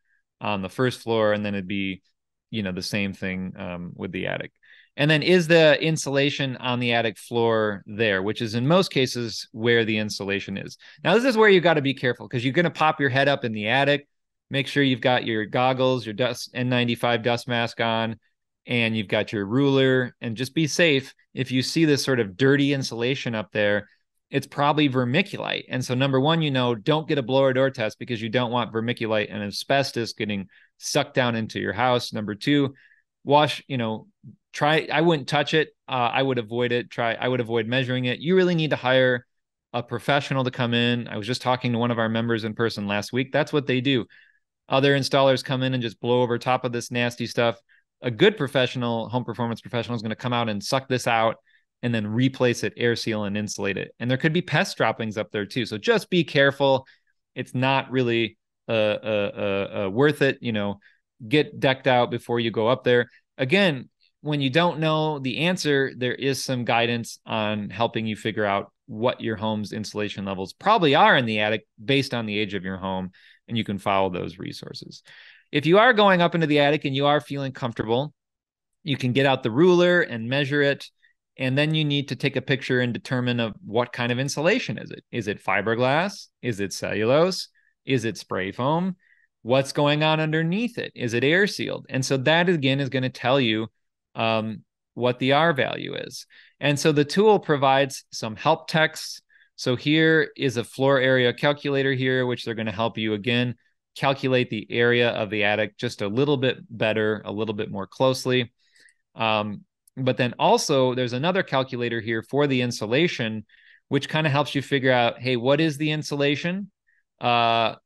on the first floor, and then it'd be the same thing with the attic. And then is the insulation on the attic floor there, which is in most cases where the insulation is. Now, this is where you got to be careful because you're going to pop your head up in the attic. Make sure you've got your goggles, your N95 dust mask on, and you've got your ruler, and just be safe. If you see this sort of dirty insulation up there, it's probably vermiculite. And so number one, don't get a blower door test because you don't want vermiculite and asbestos getting sucked down into your house. Number two, I wouldn't touch it. I would avoid it. I would avoid measuring it. You really need to hire a professional to come in. I was just talking to one of our members in person last week. That's what they do. Other installers come in and just blow over top of this nasty stuff. A good professional, home performance professional, is going to come out and suck this out and then replace it, air seal, and insulate it. And there could be pest droppings up there too. So just be careful. It's not really worth it. Get decked out before you go up there. Again, when you don't know the answer, there is some guidance on helping you figure out what your home's insulation levels probably are in the attic based on the age of your home, and you can follow those resources. If you are going up into the attic and you are feeling comfortable, you can get out the ruler and measure it, and then you need to take a picture and determine of what kind of insulation is it. Is it fiberglass? Is it cellulose? Is it spray foam? What's going on underneath it? Is it air sealed? And so that, again, is going to tell you what the R value is. And so the tool provides some help texts. So here is a floor area calculator here, which they're going to help you, again, calculate the area of the attic just a little bit better, a little bit more closely. But then also there's another calculator here for the insulation, which kind of helps you figure out, hey, what is the insulation? What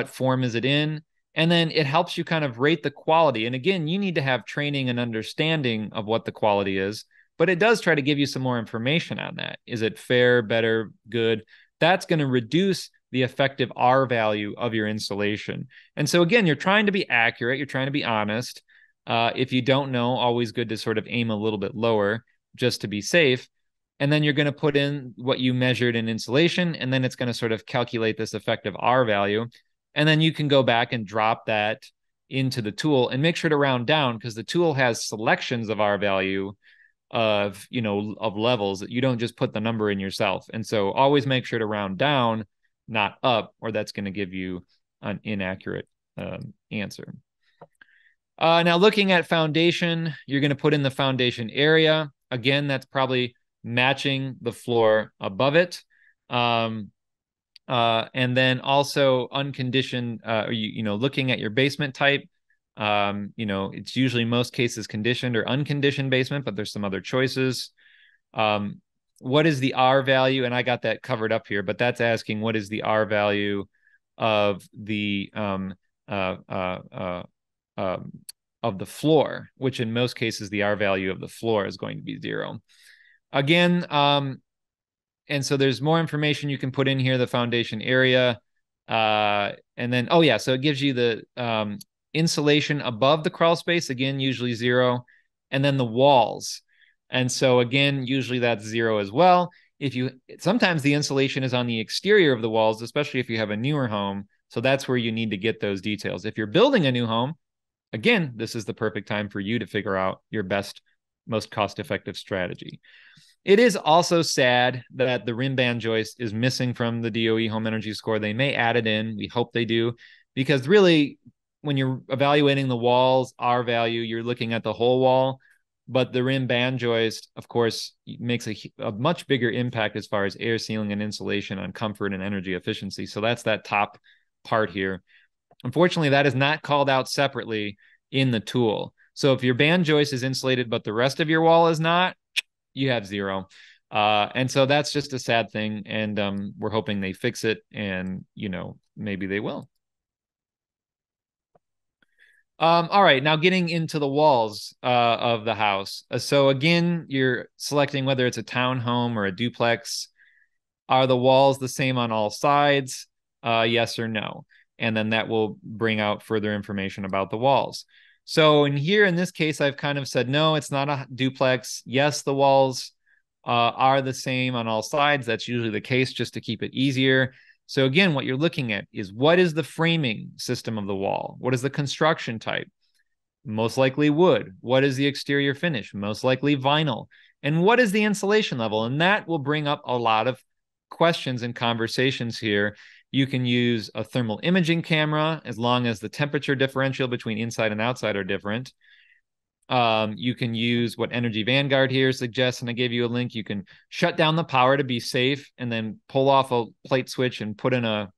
form is it in? And then it helps you kind of rate the quality. And again, you need to have training and understanding of what the quality is, but it does try to give you some more information on that. Is it fair, better, good? That's going to reduce the effective R value of your insulation. And so again, you're trying to be accurate. You're trying to be honest. If you don't know, always good to sort of aim a little bit lower just to be safe. And then you're going to put in what you measured in insulation, and then it's going to sort of calculate this effective R value. And then you can go back and drop that into the tool and make sure to round down because the tool has selections of R value of, of levels. You don't just put the number in yourself. And so always make sure to round down, not up, or that's going to give you an inaccurate answer. Now looking at foundation, you're going to put in the foundation area. Again, that's probably matching the floor above it. And then also unconditioned, looking at your basement type. It's usually most cases conditioned or unconditioned basement, but there's some other choices. What is the R value? And I got that covered up here, but that's asking what is the R value of the of the floor, which in most cases the R value of the floor is going to be 0. Again, and so there's more information you can put in here, the foundation area. And then, so it gives you the insulation above the crawl space, again, usually 0. And then the walls. And so again, usually that's 0 as well. Sometimes the insulation is on the exterior of the walls, especially if you have a newer home. So that's where you need to get those details. If you're building a new home, again, this is the perfect time for you to figure out your best, most cost-effective strategy. It is also sad that the rim band joist is missing from the DOE home energy score. They may add it in. We hope they do, because really, when you're evaluating the walls, R value, you're looking at the whole wall. But the rim band joist, of course, makes a much bigger impact as far as air sealing and insulation on comfort and energy efficiency. So that's that top part here. Unfortunately, that is not called out separately in the tool. So if your band joist is insulated, but the rest of your wall is not, you have 0. And so that's just a sad thing. And we're hoping they fix it, and, maybe they will. All right, now getting into the walls of the house. So again, you're selecting whether it's a townhome or a duplex. Are the walls the same on all sides? Yes or no? And then that will bring out further information about the walls. So in this case, I've kind of said, no, it's not a duplex. Yes, the walls are the same on all sides. That's usually the case, just to keep it easier. So again, what you're looking at is, what is the framing system of the wall? What is the construction type? Most likely wood. What is the exterior finish? Most likely vinyl. And what is the insulation level? And that will bring up a lot of questions and conversations here. You can use a thermal imaging camera as long as the temperature differential between inside and outside are different. You can use what Energy Vanguard here suggests, and I gave you a link. You can shut down the power to be safe, and then pull off a plate switch and put in a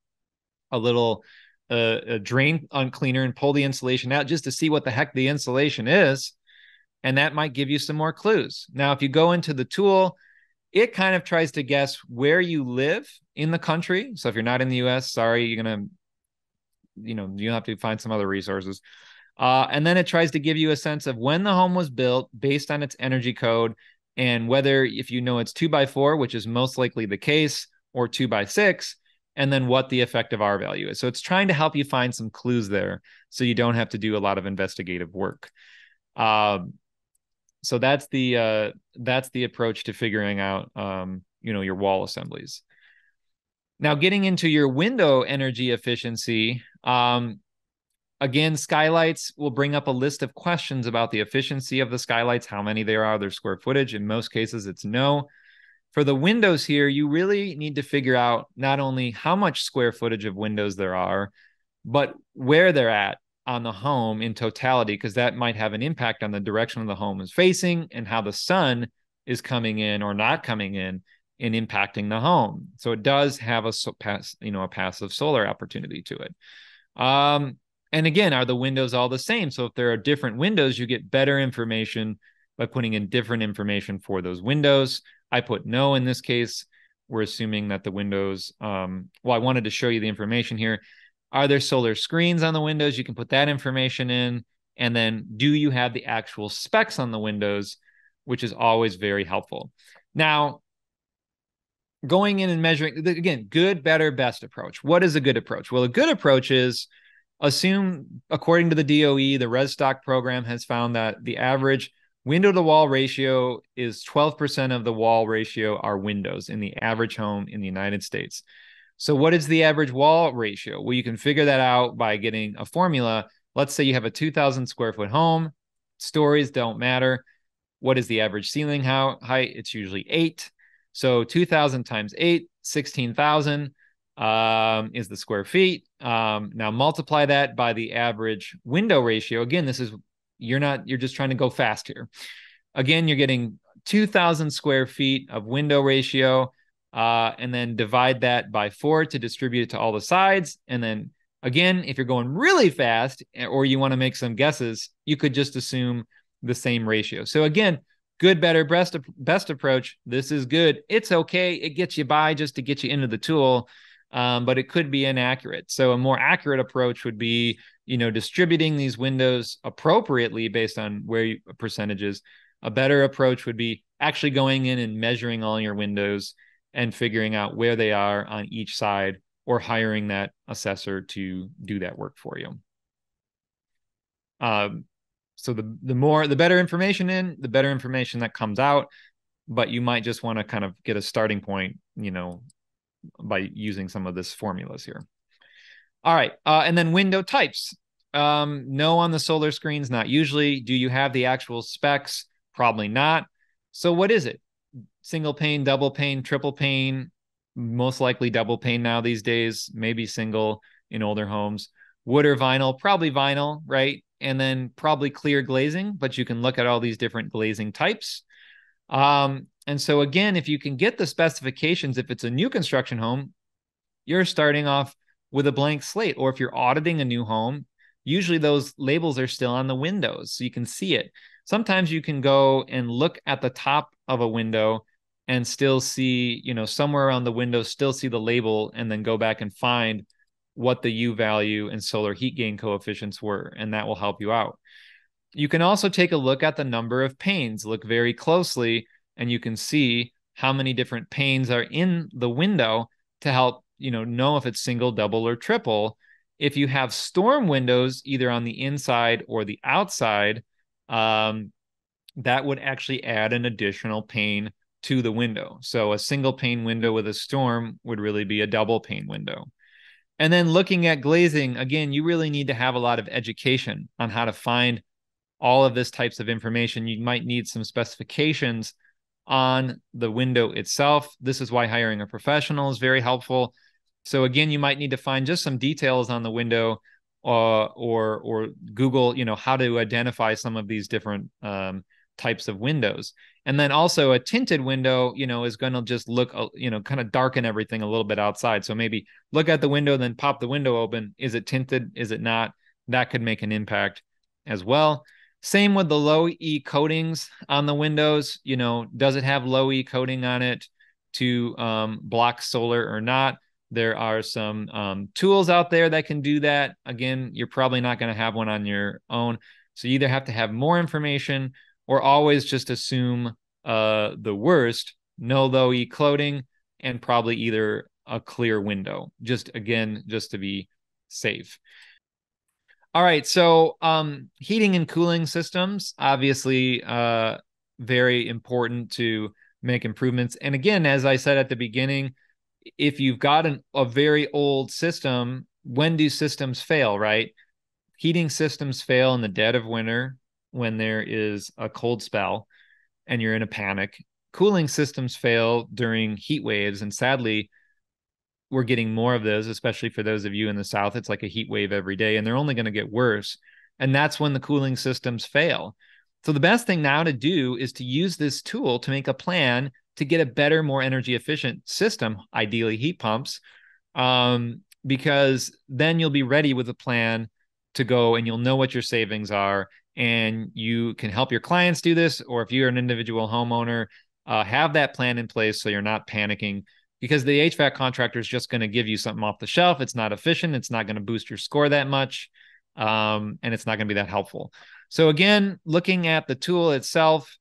little a drain uncleaner and pull the insulation out just to see what the heck the insulation is. And that might give you some more clues. Now, if you go into the tool, it kind of tries to guess where you live in the country. So if you're not in the US, sorry, you're going to, you have to find some other resources. And then it tries to give you a sense of when the home was built based on its energy code, and whether, if it's 2x4, which is most likely the case, or 2x6, and then what the effective R value is. So it's trying to help you find some clues there, so you don't have to do a lot of investigative work. So that's the approach to figuring out, your wall assemblies. Now, getting into your window energy efficiency, again, skylights will bring up a list of questions about the efficiency of the skylights, how many there are, their square footage. In most cases, it's no. For the windows here, you really need to figure out not only how much square footage of windows there are, but where they're at on the home in totality, because that might have an impact on the direction of the home is facing and how the sun is coming in or not coming in and impacting the home. So it does have a passive solar opportunity to it. And again, are the windows all the same? So if there are different windows, you get better information by putting in different information for those windows. I put no in this case. We're assuming that the windows, I wanted to show you the information here. Are there solar screens on the windows? You can put that information in. And then, do you have the actual specs on the windows, which is always very helpful. Now, going in and measuring, again, good, better, best approach. What is a good approach? Well, a good approach is assume, according to the DOE, the Res Stock program has found that the average window to wall ratio is 12% of the wall ratio are windows in the average home in the United States. So what is the average wall ratio? Well, you can figure that out by getting a formula. Let's say you have a 2,000 square foot home. Stories don't matter. What is the average ceiling height? It's usually 8. So 2,000 times 8, 16,000 is the square feet. Now multiply that by the average window ratio. Again, you're just trying to go fast here. Again, you're getting 2,000 square feet of window ratio, and then divide that by 4 to distribute it to all the sides. And then again, if you're going really fast or you want to make some guesses, you could just assume the same ratio. So again, good, better, best approach. This is good. It's okay. It gets you by just to get you into the tool, but it could be inaccurate. So a more accurate approach would be, distributing these windows appropriately based on percentages. A better approach would be actually going in and measuring all your windows and figuring out where they are on each side, or hiring that assessor to do that work for you. So the better information the better information that comes out, but you might just want to kind of get a starting point, by using some of this formulas here. All right. And then window types. No on the solar screens, not usually. Do you have the actual specs? Probably not. So what is it? Single pane, double pane, triple pane, most likely double pane now these days, maybe single in older homes. Wood or vinyl? Probably vinyl, right? And then probably clear glazing, but you can look at all these different glazing types. And so again, if you can get the specifications, if it's a new construction home, you're starting off with a blank slate. Or if you're auditing a new home, usually those labels are still on the windows, so you can see it. Sometimes you can go and look at the top of a window and still see, somewhere around the window, still see the label, and then go back and find what the U value and solar heat gain coefficients were, and that will help you out. You can also take a look at the number of panes. Look very closely, and you can see how many different panes are in the window to help, know if it's single, double, or triple. If you have storm windows, either on the inside or the outside, that would actually add an additional pane to the window. So a single pane window with a storm would really be a double pane window. And then looking at glazing, again, you really need to have a lot of education on how to find all of this types of information. You might need some specifications on the window itself. This is why hiring a professional is very helpful. So again, you might need to find just some details on the window, or Google, how to identify some of these different types of windows. And then also a tinted window, is going to just look, kind of darken everything a little bit outside. So maybe look at the window, then pop the window open. Is it tinted? Is it not? That could make an impact as well. Same with the low E coatings on the windows. Does it have low E coating on it to block solar or not? There are some tools out there that can do that. Again, you're probably not going to have one on your own. So you either have to have more information, or always just assume the worst, no low E coating, and probably either a clear window, just to be safe. All right, so heating and cooling systems, obviously very important to make improvements. And again, as I said at the beginning, if you've got a very old system, when do systems fail, right? Heating systems fail in the dead of winter when there is a cold spell and you're in a panic. Cooling systems fail during heat waves, and sadly, we're getting more of those, especially for those of you in the South. It's like a heat wave every day, and they're only going to get worse. And that's when the cooling systems fail. So the best thing now to do is to use this tool to make a plan to get a better, more energy efficient system, ideally heat pumps, because then you'll be ready with a plan to go, and you'll know what your savings are, and you can help your clients do this. Or if you're an individual homeowner, have that plan in place so you're not panicking, because the HVAC contractor is just going to give you something off the shelf. It's not efficient. It's not going to boost your score that much. And it's not going to be that helpful. So again, looking at the tool itself,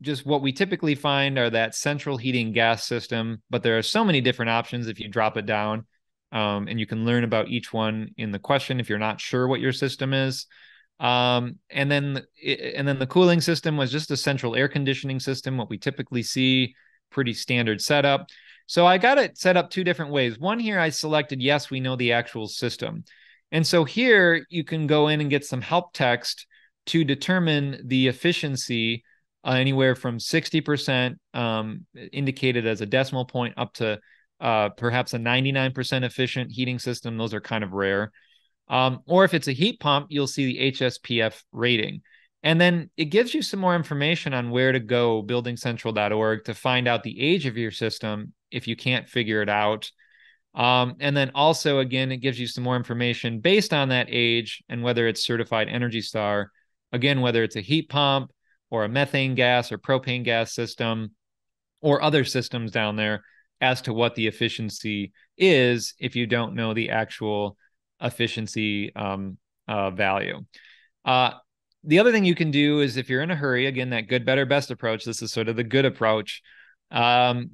just what we typically find are that central heating gas system, but there are so many different options if you drop it down, and you can learn about each one in the question if you're not sure what your system is. And then the cooling system was just a central air conditioning system, what we typically see, pretty standard setup. So I got it set up two different ways. One here I selected, yes, we know the actual system. And so here you can go in and get some help text to determine the efficiency anywhere from 60% indicated as a decimal point up to perhaps a 99% efficient heating system. Those are kind of rare. Or if it's a heat pump, you'll see the HSPF rating. And then it gives you some more information on where to go, buildingcentral.org, to find out the age of your system if you can't figure it out. And then also, again, it gives you some more information based on that age and whether it's certified Energy Star. Again, whether it's a heat pump or a methane gas or propane gas system or other systems down there, as to what the efficiency is if you don't know the actual efficiency value. The other thing you can do is, if you're in a hurry, again, that good, better, best approach, this is sort of the good approach,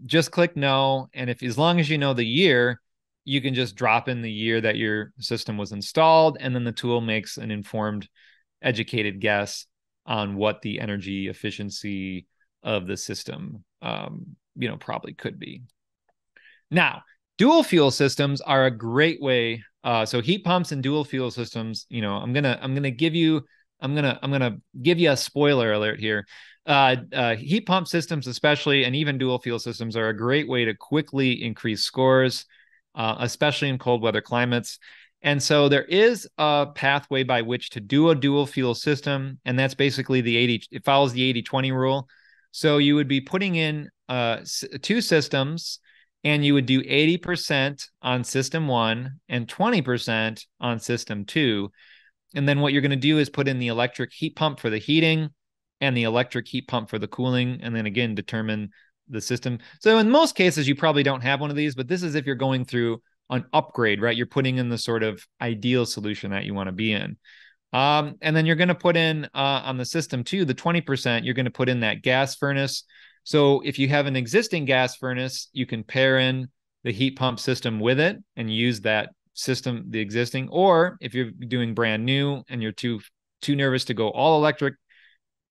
just click no. And if, as long as you know the year, you can just drop in the year that your system was installed, and then the tool makes an informed, educated guess on what the energy efficiency of the system, probably could be. Now, dual fuel systems are a great way. So heat pumps and dual fuel systems, I'm gonna give you a spoiler alert here. Heat pump systems, especially, and even dual fuel systems, are a great way to quickly increase scores, especially in cold weather climates. And so there is a pathway by which to do a dual fuel system, and that's basically it follows the 80-20 rule. So you would be putting in two systems, and you would do 80% on system 1 and 20% on system 2. And then what you're going to do is put in the electric heat pump for the heating and the electric heat pump for the cooling, and then again determine the system. So in most cases, you probably don't have one of these, but this is if you're going through an upgrade, right? You're putting in the sort of ideal solution that you want to be in. And then you're going to put in on the system 2, the 20%, you're going to put in that gas furnace. So if you have an existing gas furnace, you can pair in the heat pump system with it and use that system, the existing. Or if you're doing brand new and you're too nervous to go all electric,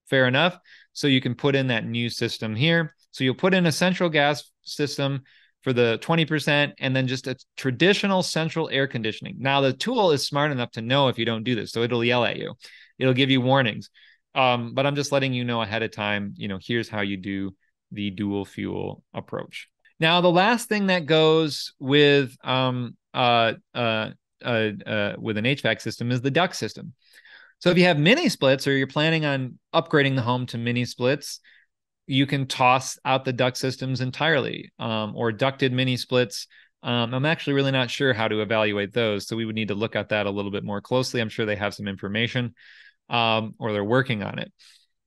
fair enough. So you can put in that new system here. So you'll put in a central gas system for the 20%, and then just a traditional central air conditioning. Now, the tool is smart enough to know if you don't do this, so it'll yell at you. It'll give you warnings. But I'm just letting you know ahead of time, here's how you do the dual fuel approach. Now, the last thing that goes with an HVAC system is the duct system. So if you have mini splits, or you're planning on upgrading the home to mini splits, you can toss out the duct systems entirely, or ducted mini splits. I'm actually really not sure how to evaluate those, so we would need to look at that a little bit more closely. I'm sure they have some information, or they're working on it.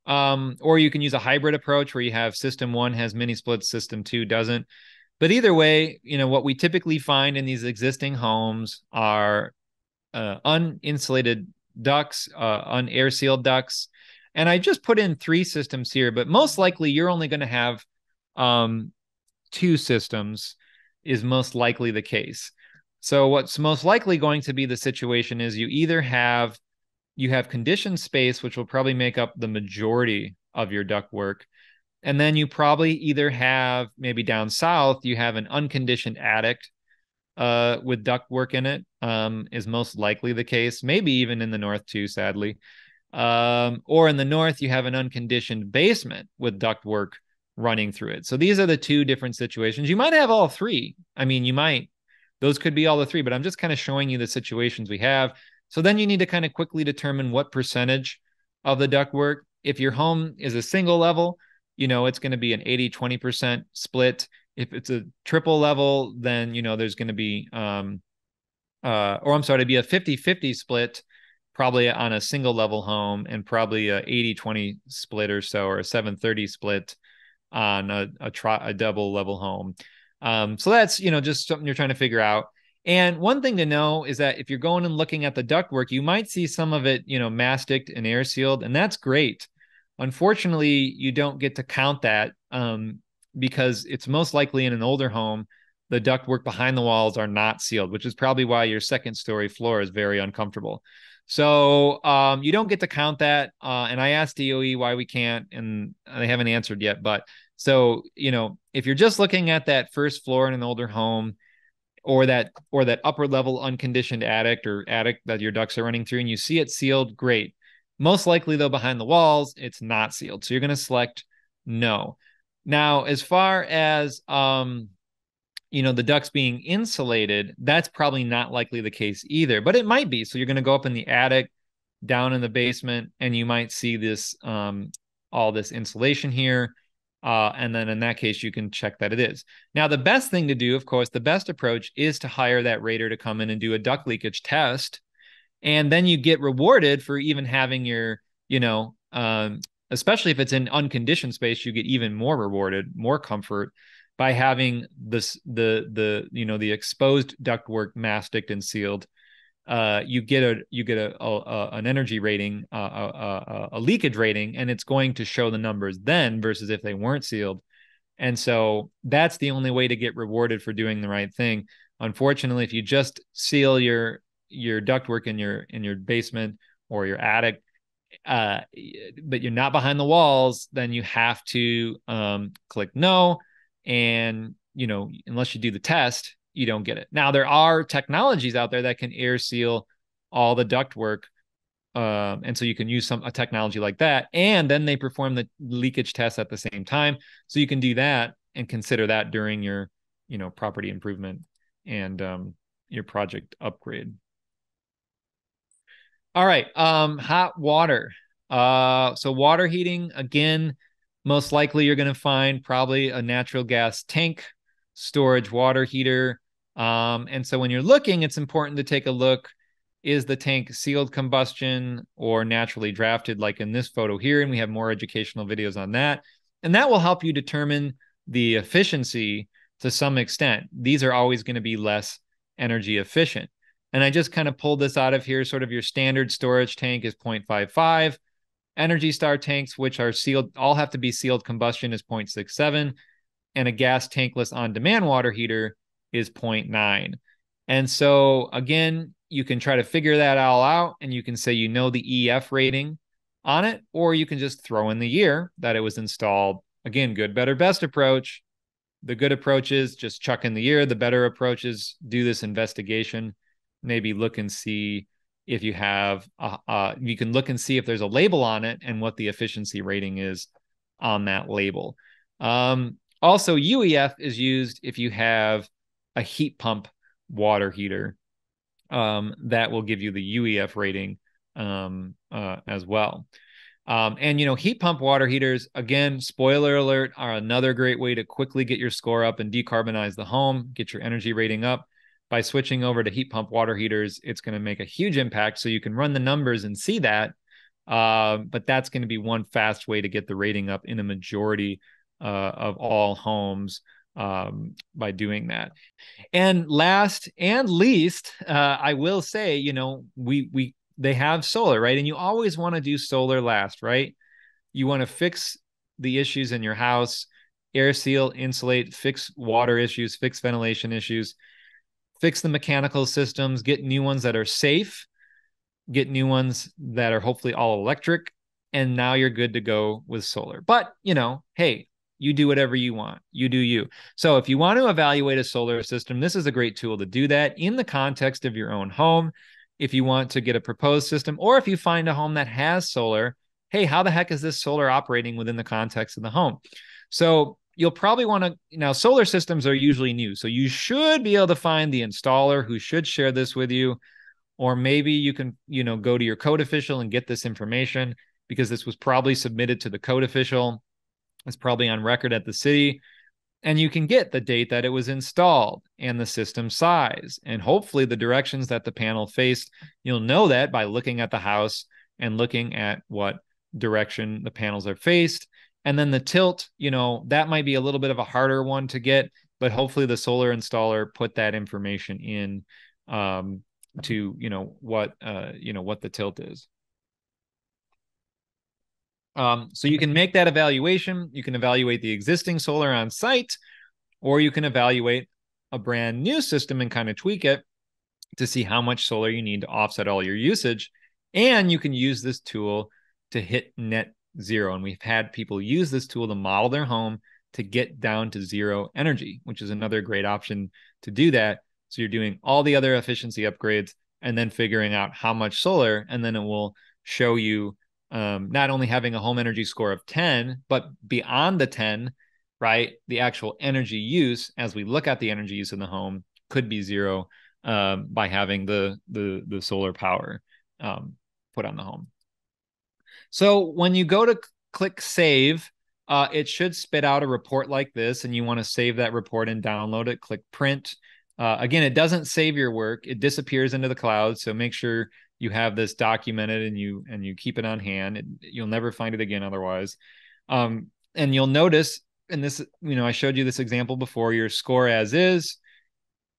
Or you can use a hybrid approach where you have system 1 has mini splits, system 2 doesn't. But either way, what we typically find in these existing homes are uninsulated ducts, unair sealed ducts. And I just put in 3 systems here, but most likely you're only going to have 2 systems is most likely the case. So what's most likely going to be the situation is you have conditioned space, which will probably make up the majority of your ductwork. And then you probably either have, maybe down south, you have an unconditioned attic with ductwork in it, is most likely the case. Maybe even in the north too, sadly. Or in the north, you have an unconditioned basement with ductwork running through it. So these are the 2 different situations. You might have all 3. I mean, those could be all the 3, but I'm just kind of showing you the situations we have. So then you need to kind of quickly determine what percentage of the ductwork. If your home is a single level, it's going to be an 80-20% split. If it's a triple level, then, there's going to be, it'd be a 50-50 split, probably on a single level home, and probably a 80-20 split or so, or a 7-30 split on a double level home. So that's, just something you're trying to figure out. And one thing to know is that if you're going and looking at the ductwork, you might see some of it, masticed and air sealed, and that's great. Unfortunately, you don't get to count that, because it's most likely in an older home, the ductwork behind the walls are not sealed, which is probably why your 2nd story floor is very uncomfortable. So you don't get to count that. And I asked DOE why we can't, and they haven't answered yet. But so, if you're just looking at that first floor in an older home, or that upper level unconditioned attic, or attic that your ducts are running through, and you see it sealed, great. Most likely, though, behind the walls, it's not sealed. So you're going to select no. Now, as far as the ducts being insulated, that's probably not likely the case either, but it might be. So you're going to go up in the attic, down in the basement, and you might see this all this insulation here. And then in that case, you can check that it is. Now, the best thing to do, of course, the best approach is to hire that rater to come in and do a duct leakage test. And then you get rewarded for even having your, especially if it's in unconditioned space, you get even more rewarded, more comfort by having the exposed ductwork masticed and sealed. You get an energy rating, a leakage rating, and it's going to show the numbers then versus if they weren't sealed. And so that's the only way to get rewarded for doing the right thing. Unfortunately, if you just seal your ductwork in your basement or your attic, but you're not behind the walls, then you have to click no. And, unless you do the test, you don't get it. Now, there are technologies out there that can air seal all the ductwork. And so you can use a technology like that. And then they perform the leakage test at the same time. So you can do that and consider that during your, property improvement and your project upgrade. All right. Hot water. So water heating, again, most likely you're going to find probably a natural gas tank, storage water heater. And so when you're looking, it's important to take a look. Is the tank sealed combustion or naturally drafted, like in this photo here? And we have more educational videos on that. And that will help you determine the efficiency to some extent. These are always going to be less energy efficient. And I just kind of pulled this out of here. Sort of your standard storage tank is 0.55. Energy Star tanks, which are sealed, all have to be sealed combustion, is 0.67. And a gas tankless on-demand water heater is 0.9. And so, again, you can try to figure that all out, and you can say the EF rating on it, or you can just throw in the year that it was installed. Again, good, better, best approach. The good approach is just chuck in the year. The better approach is do this investigation. Maybe look and see if you have, you can look and see if there's a label on it and what the efficiency rating is on that label. Also, UEF is used if you have a heat pump water heater. That will give you the UEF rating as well. And heat pump water heaters, again, spoiler alert, are another great way to quickly get your score up and decarbonize the home, get your energy rating up. By switching over to heat pump water heaters, it's going to make a huge impact. So you can run the numbers and see that. But that's going to be one fast way to get the rating up in a majority of all homes by doing that. And last and least, I will say, they have solar, right? And you always want to do solar last, right? You want to fix the issues in your house, air seal, insulate, fix water issues, fix ventilation issues, fix the mechanical systems, get new ones that are safe, get new ones that are hopefully all electric, and now you're good to go with solar. But, hey, you do whatever you want. You do you. So if you want to evaluate a solar system, this is a great tool to do that in the context of your own home. If you want to get a proposed system, or if you find a home that has solar, hey, how the heck is this solar operating within the context of the home? So you'll probably want to, now solar systems are usually new. So you should be able to find the installer who should share this with you. Or maybe you can, go to your code official and get this information, because this was probably submitted to the code official. It's probably on record at the city. And you can get the date that it was installed and the system size. And hopefully the directions that the panel faced. You'll know that by looking at the house and looking at what direction the panels are faced. And then the tilt, that might be a little bit of a harder one to get, but hopefully the solar installer put that information in to, what the tilt is. So you can make that evaluation. You can evaluate the existing solar on site, or you can evaluate a brand new system and kind of tweak it to see how much solar you need to offset all your usage. And you can use this tool to hit net zero. And we've had people use this tool to model their home to get down to zero energy, which is another great option to do that. So you're doing all the other efficiency upgrades and then figuring out how much solar, and then it will show you not only having a home energy score of 10, but beyond the 10, right? The actual energy use, as we look at the energy use in the home, could be 0 by having the solar power put on the home. So when you go to click save, it should spit out a report like this, and you want to save that report and download it. Click print. Again, it doesn't save your work. It disappears into the cloud. So make sure you have this documented and you keep it on hand. You'll never find it again otherwise. And you'll notice, and this, I showed you this example before, your score as is,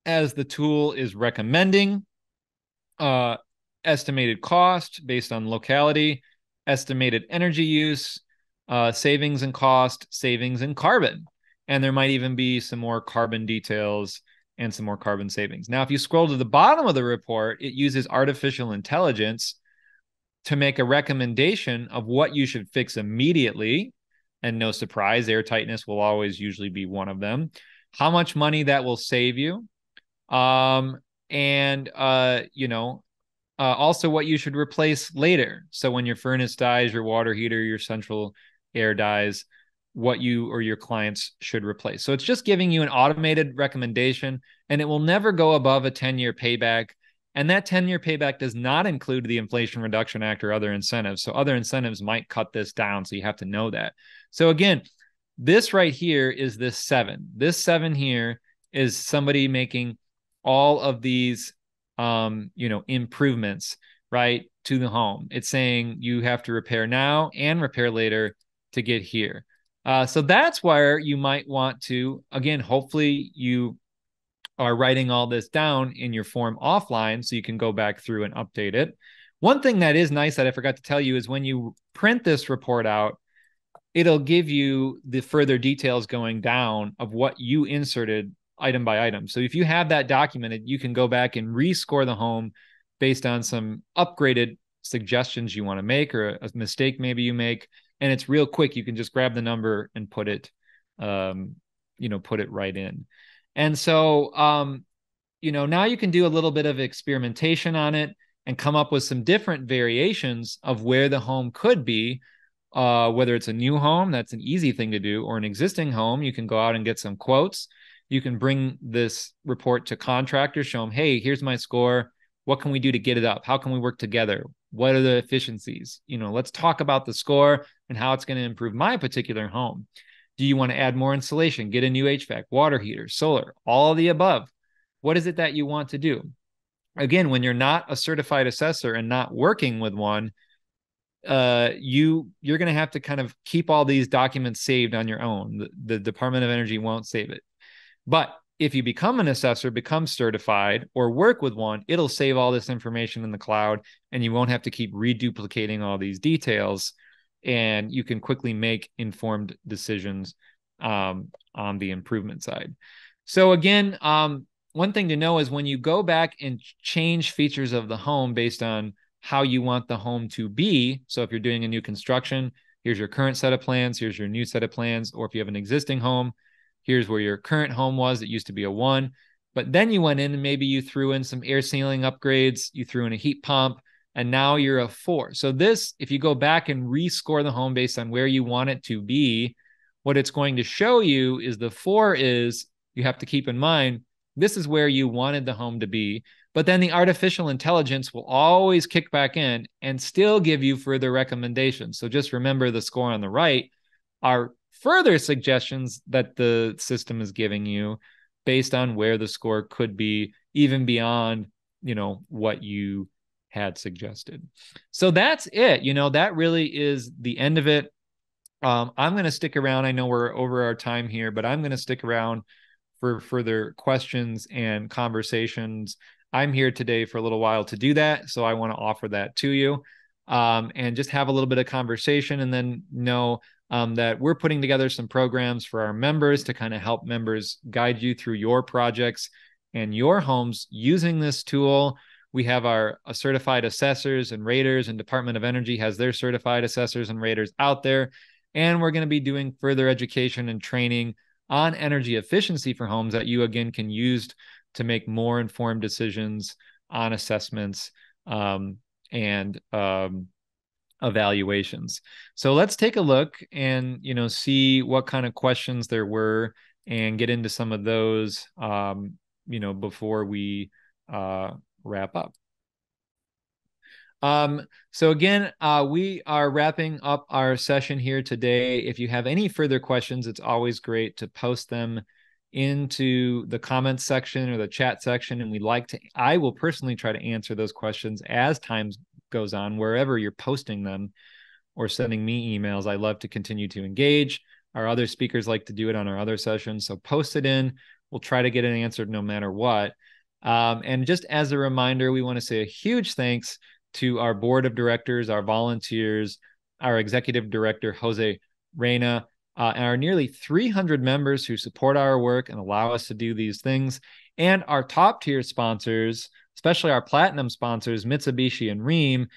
as the tool is recommending, estimated cost based on locality, estimated energy use, savings and cost, savings and carbon. And there might even be some more carbon details and some more carbon savings. Now, if you scroll to the bottom of the report, it uses artificial intelligence to make a recommendation of what you should fix immediately. And no surprise, air tightness will always usually be one of them. How much money that will save you. Also what you should replace later. So when your furnace dies, your water heater, your central air dies, what you or your clients should replace. So it's just giving you an automated recommendation, and it will never go above a 10-year payback. And that 10-year payback does not include the Inflation Reduction Act or other incentives. So other incentives might cut this down. So you have to know that. So again, this right here is this 7. This 7 here is somebody making all of these improvements, right, to the home. It's saying you have to repair now and repair later to get here. So that's where you might want to, again, hopefully you are writing all this down in your form offline so you can go back through and update it. One thing that is nice that I forgot to tell you is when you print this report out, it'll give you the further details going down of what you inserted item by item. So if you have that documented, you can go back and rescore the home based on some upgraded suggestions you want to make or a mistake maybe you make. And it's real quick. You can just grab the number and put it right in. And so, now you can do a little bit of experimentation on it and come up with some different variations of where the home could be. Whether it's a new home, that's an easy thing to do, or an existing home, you can go out and get some quotes. You can bring this report to contractors, show them, hey, here's my score. What can we do to get it up? How can we work together? What are the efficiencies? Let's talk about the score and how it's going to improve my particular home. Do you want to add more insulation, get a new HVAC, water heater, solar, all of the above? What is it that you want to do? Again, when you're not a certified assessor and not working with one, you're going to have to kind of keep all these documents saved on your own. The Department of Energy won't save it. But if you become an assessor, become certified, or work with one, it'll save all this information in the cloud, and you won't have to keep reduplicating all these details, and you can quickly make informed decisions on the improvement side. So again, one thing to know is when you go back and change features of the home based on how you want the home to be. So if you're doing a new construction, here's your current set of plans, here's your new set of plans, or if you have an existing home, here's where your current home was. It used to be a 1, but then you went in and maybe you threw in some air sealing upgrades, you threw in a heat pump, and now you're a 4. So this, if you go back and rescore the home based on where you want it to be, what it's going to show you is the 4 is, you have to keep in mind, this is where you wanted the home to be. But then the artificial intelligence will always kick back in and still give you further recommendations. So just remember the score on the right are further suggestions that the system is giving you based on where the score could be, even beyond, what you had suggested. So that's it. That really is the end of it. I'm going to stick around. I know we're over our time here, but I'm going to stick around for further questions and conversations. I'm here today for a little while to do that. So I want to offer that to you and just have a little bit of conversation, and then know that we're putting together some programs for our members to kind of help members guide you through your projects and your homes using this tool. We have our certified assessors and raters, and Department of Energy has their certified assessors and raters out there. And we're going to be doing further education and training on energy efficiency for homes that you, again, can use to make more informed decisions on assessments and evaluations. So let's take a look and, see what kind of questions there were and get into some of those, before we wrap up. So again, we are wrapping up our session here today. If you have any further questions, it's always great to post them into the comments section or the chat section. And I will personally try to answer those questions as time goes on, wherever you're posting them or sending me emails. I love to continue to engage. Our other speakers like to do it on our other sessions. So post it in. We'll try to get it answered no matter what. And just as a reminder, we want to say a huge thanks to our board of directors, our volunteers, our executive director, Jose Reyna, and our nearly 300 members who support our work and allow us to do these things, and our top tier sponsors, especially our platinum sponsors, Mitsubishi and Rheem.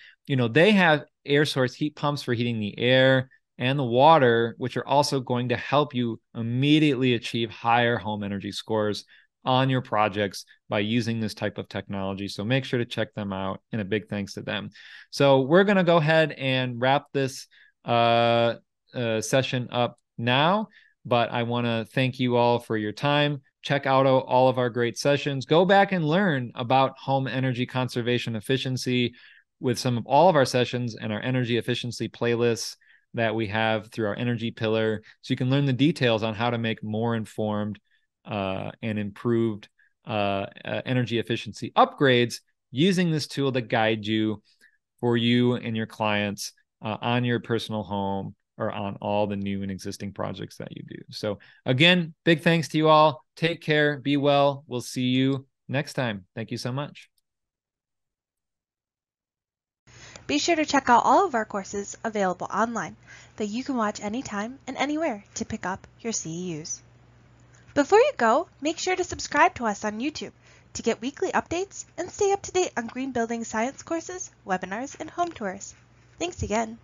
They have air source heat pumps for heating the air and the water, which are also going to help you immediately achieve higher home energy scores on your projects by using this type of technology. So make sure to check them out, and a big thanks to them. So we're going to go ahead and wrap this session up now, but I want to thank you all for your time. Check out all of our great sessions. Go back and learn about home energy conservation efficiency with all of our sessions and our energy efficiency playlists that we have through our energy pillar. So you can learn the details on how to make more informed and improved energy efficiency upgrades using this tool to guide you for you and your clients on your personal home or on all the new and existing projects that you do. So again, big thanks to you all. Take care. Be well. We'll see you next time. Thank you so much. Be sure to check out all of our courses available online that you can watch anytime and anywhere to pick up your CEUs. Before you go, make sure to subscribe to us on YouTube to get weekly updates and stay up to date on green building science courses, webinars, and home tours. Thanks again.